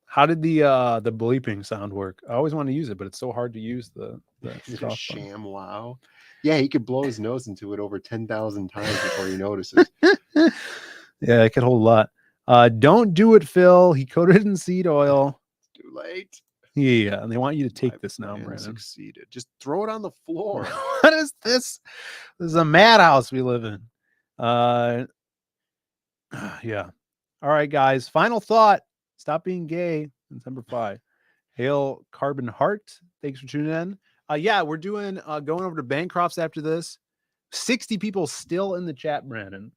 A: how did the bleeping sound work? I always want to use it, but it's so hard to use the
B: It's
A: soft
B: a sham wow. Yeah, he could blow his nose into it over 10,000 times before he notices.
A: button. Yeah, it could hold a lot. Don't do it, Phil. He coated it in seed oil.
B: Too late.
A: Yeah, and they want you to take
B: My
A: this now,
B: plan
A: Brandon.
B: succeeded. Just throw it on the floor.
A: What is this? This is a madhouse we live in. Yeah. All right, guys. Final thought. Stop being gay. That's number 5. Hail Carbon Heart. Thanks for tuning in. Yeah, we're doing going over to Bancrofts after this. 60 people still in the chat, Brandon.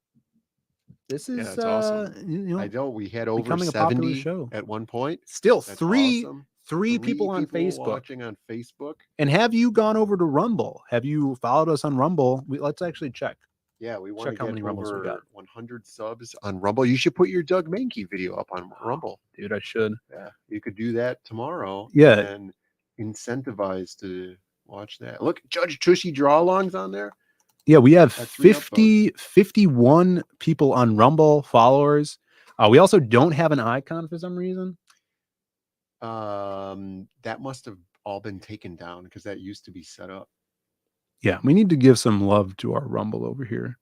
A: This is
B: That's awesome.
A: you know,
B: I know we had over
A: becoming a popular
B: 70
A: show.
B: at one point.
A: Still
B: That's
A: three
B: awesome.
A: three people on Facebook.
B: watching on Facebook.
A: And have you gone over to Rumble? Have you followed us on Rumble? Let's actually check.
B: Yeah, we want
A: Check
B: to
A: how
B: get
A: many Rumbles we
B: over
A: got.
B: 100 subs on Rumble. You should put your Doug Mankey video up on Rumble.
A: Dude, I should.
B: Yeah, you could do that tomorrow.
A: Yeah.
B: And incentivize to watch that. Look, Judge Tushy draw-alongs on there.
A: Yeah, we have
B: That's 3
A: 51 people on Rumble followers. We also don't have an icon for some reason.
B: That must have all been taken down because that used to be set up.
F: Yeah, we need to give some love to our Rumble over here,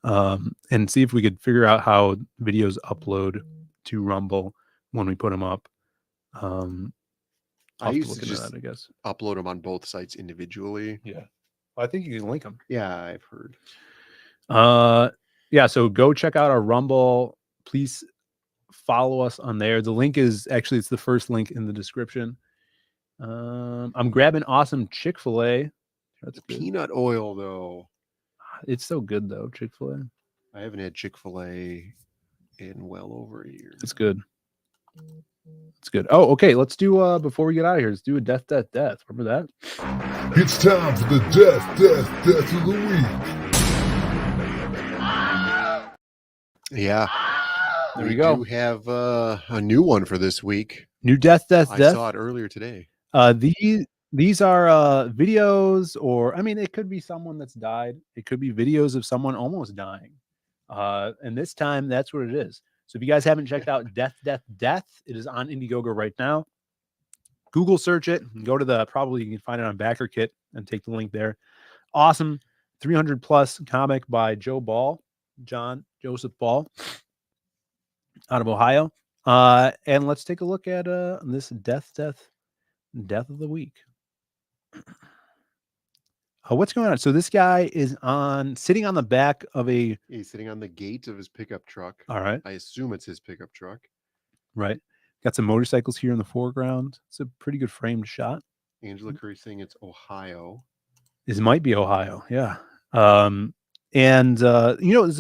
F: and see if we could figure out how videos upload to Rumble when we put them up.
B: I
F: I'll have to
B: used
F: look
B: to
F: into
B: just
F: that, I guess.
B: upload them on both sites individually.
F: Yeah, I think you can link them.
B: Yeah, I've heard.
F: Yeah, so go check out our Rumble. Please follow us on there. The link is actually, it's the first link in the description. I'm grabbing awesome Chick-fil-A. That's
B: The
F: good.
B: peanut oil, though.
F: It's so good though, Chick-fil-A.
B: I haven't had Chick-fil-A in well over a year.
F: It's good. It's good. Oh, okay. Let's do before we get out of here, let's do a death. Remember that?
G: It's time for the death of the week.
B: Yeah.
F: There
B: we
F: you go.
B: do have a new one for this week.
F: New death.
B: I saw it earlier today.
F: These are videos, or I mean, it could be someone that's died. It could be videos of someone almost dying. And this time, that's what it is. So if you guys haven't checked out Death, it is on Indiegogo right now. Google search it. Go to probably you can find it on BackerKit and take the link there. Awesome 300 plus comic by John Joseph Ball out of Ohio. And let's take a look at this death of the week. What's going on? So this guy is sitting on the back of
B: He's sitting on the gate of his pickup truck.
F: All right.
B: I assume it's his pickup truck.
F: Right. Got some motorcycles here in the foreground. It's a pretty good framed shot.
B: Angela Curry saying it's Ohio.
F: This might be Ohio. Yeah. And this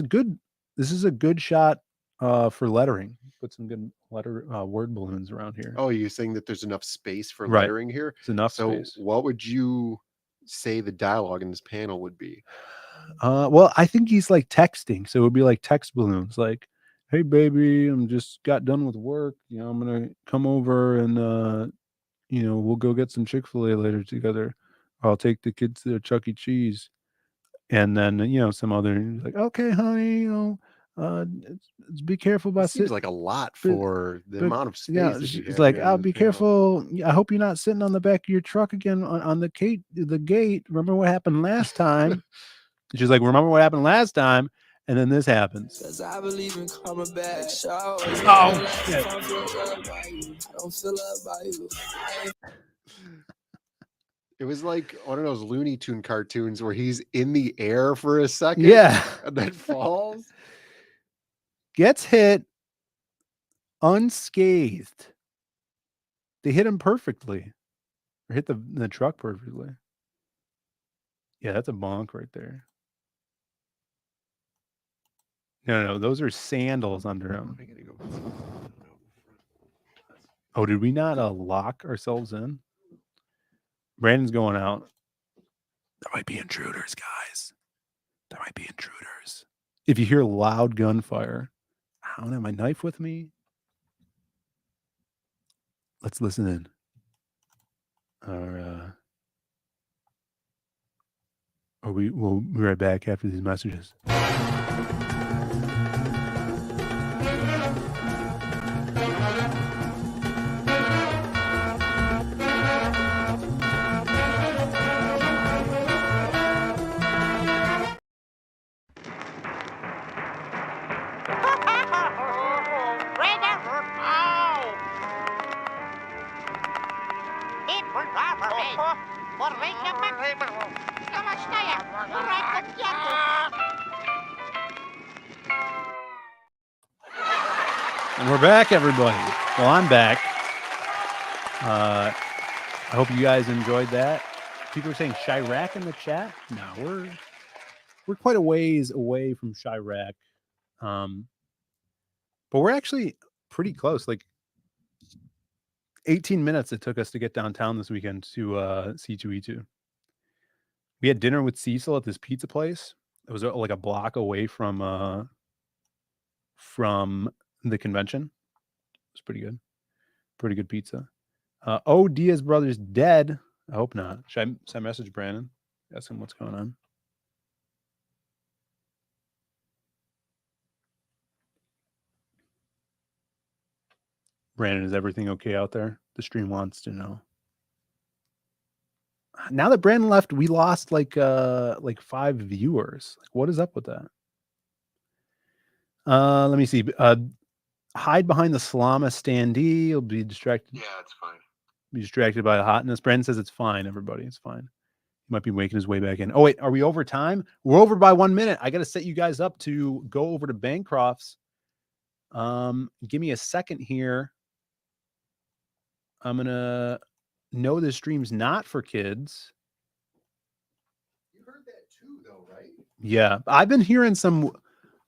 F: is a good shot for lettering. Put some good word balloons around here.
B: Oh, you're saying that there's enough space for
F: Right.
B: lettering here?
F: It's enough space.
B: What would you say the dialogue in this panel would be?
F: Well, I think he's like texting, so it would be like text balloons, like, "Hey, baby, I'm just got done with work. I'm gonna come over and we'll go get some Chick-fil-A later together. I'll take the kids to Chuck E. Cheese." And then some other like, "Okay, honey, be careful about
B: Seems like a lot for the amount of space.
F: Yeah,
B: that you
F: it's
B: have
F: like,
B: here in
F: "I'll
B: this
F: be
B: panel.
F: careful. I hope you're not sitting on the back of your truck again on the gate. Remember what happened last time?" She's like, "Remember what happened last time?" And then this happens.
H: I believe in karma back.
F: Oh shit!
H: I don't feel about you.
B: It was like one of those Looney Tune cartoons where he's in the air for a second.
F: Yeah.
B: And then falls.
F: Gets hit unscathed. They hit him perfectly. Or hit the truck perfectly. Yeah, that's a bonk right there. No, those are sandals under him. Oh, did we not lock ourselves in? Brandon's going out. There might be intruders, guys. There might be intruders. If you hear loud gunfire, I don't have my knife with me. Let's listen in. We'll be right back after these messages. And we're back, everybody. Well, I'm back. I hope you guys enjoyed that. People are saying Chirac in the chat. No, we're quite a ways away from Chirac. But we're actually pretty close. Like 18 minutes it took us to get downtown this weekend to C2E2. We had dinner with Cecil at this pizza place. It was like a block away from the convention. It's pretty good. Pretty good pizza. DIAZ brothers dead. I hope not. Should I message Brandon? Ask him what's going on. Brandon, is everything okay out there? The stream wants to know.
A: now that Brandon left, we lost like 5 viewers. Like, what is up with that? Let me see. Hide behind the Salama standee. You'll be distracted.
B: Yeah, it's fine.
A: Be distracted by the hotness. Brandon says it's fine, everybody. It's fine. He might be making his way back in. Oh, wait. Are we over time? We're over by 1 minute. I got to set you guys up to go over to Bancroft's. Give me a second here. I'm going to know this stream's not for kids.
B: You heard that too, though, right?
A: Yeah. I've been hearing some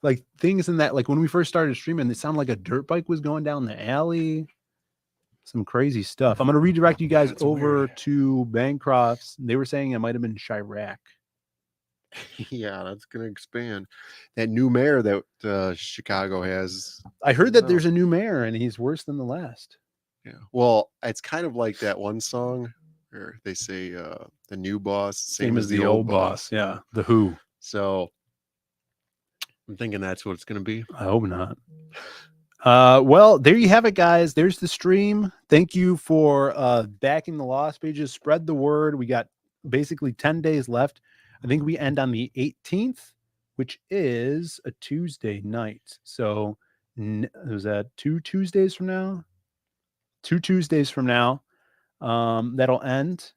A: like things in that, like when we first started streaming, it sounded like a dirt bike was going down the alley. Some crazy stuff. I'm going to redirect you guys over to Bancroft's. They were saying it might have been Chirac.
B: Yeah, that's going to expand. That new mayor that Chicago has.
A: I heard that there's a new mayor and he's worse than the last.
B: Yeah. Well, it's kind of like that one song where they say the new boss, same as the old boss.
A: Yeah. The Who.
B: So I'm thinking that's what it's going to be.
A: I hope not. Well, there you have it, guys. There's the stream. Thank you for backing the Lost Pages. Spread the word. We got basically 10 days left. I think we end on the 18th, which is a Tuesday night. So was that 2 Tuesdays from now? 2 Tuesdays from now. That'll end.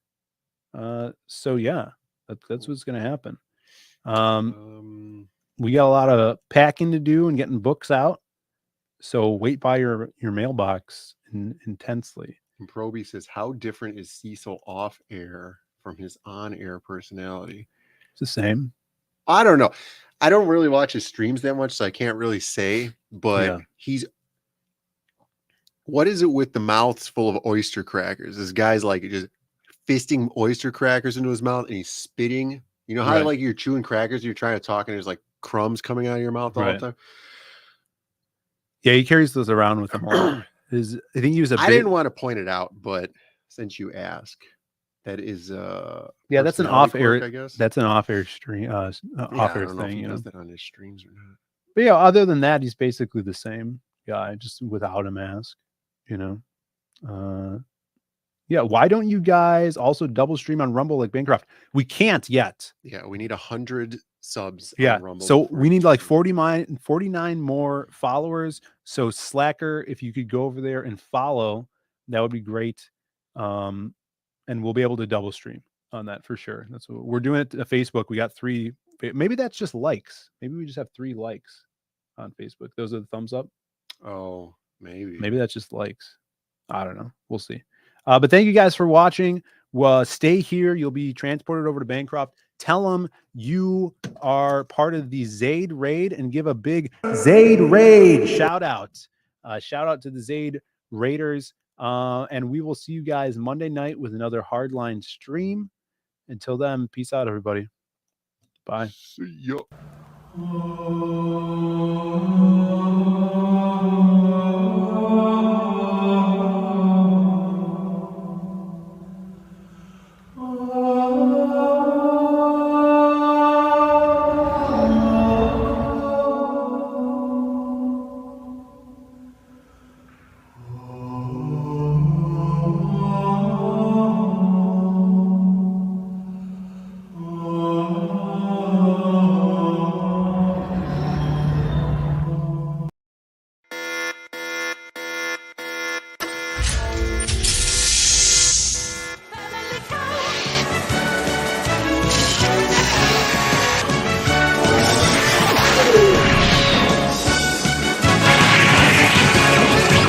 A: So yeah, that's what's going to happen. We got a lot of packing to do and getting books out. So wait by your mailbox intensely.
B: And Proby says, how different is Cecil off air from his on air personality?
A: It's the same.
B: I don't know. I don't really watch his streams that much, so I can't really say, but he's, what is it with the mouths full of oyster crackers? This guy's like just fisting oyster crackers into his mouth and he's spitting. You know how like you're chewing crackers, you're trying to talk and there's like crumbs coming out of your mouth all the time?
A: Yeah, he carries those around with him. I think he was
B: I didn't want to point it out, but since you ask, that is
A: yeah, that's an off air.
B: I guess
A: that's an off air stream. Off air thing.
B: He does that on his streams or not.
A: But yeah, other than that, he's basically the same guy, just without a mask. You know. Yeah. Why don't you guys also double stream on Rumble like Bancroft? We can't yet.
B: Yeah, we need 100 subs.
A: Yeah.
B: On Rumble
A: So we need like 49 more followers. So Slacker, if you could go over there and follow, that would be great. And we'll be able to double stream on that for sure. That's what we're doing. It to Facebook. We got 3. Maybe that's just likes. Maybe we just have 3 likes on Facebook. Those are the thumbs up.
B: Oh, maybe.
A: Maybe that's just likes. I don't know. We'll see. But thank you guys for watching. Stay here. You'll be transported over to Bancroft. Tell them you are part of the Zaid raid and give a big Zaid raid shout out. Shout out to the Zaid Raiders. And we will see you guys Monday night with another Hardline stream. Until then, peace out, everybody. Bye.
B: See ya.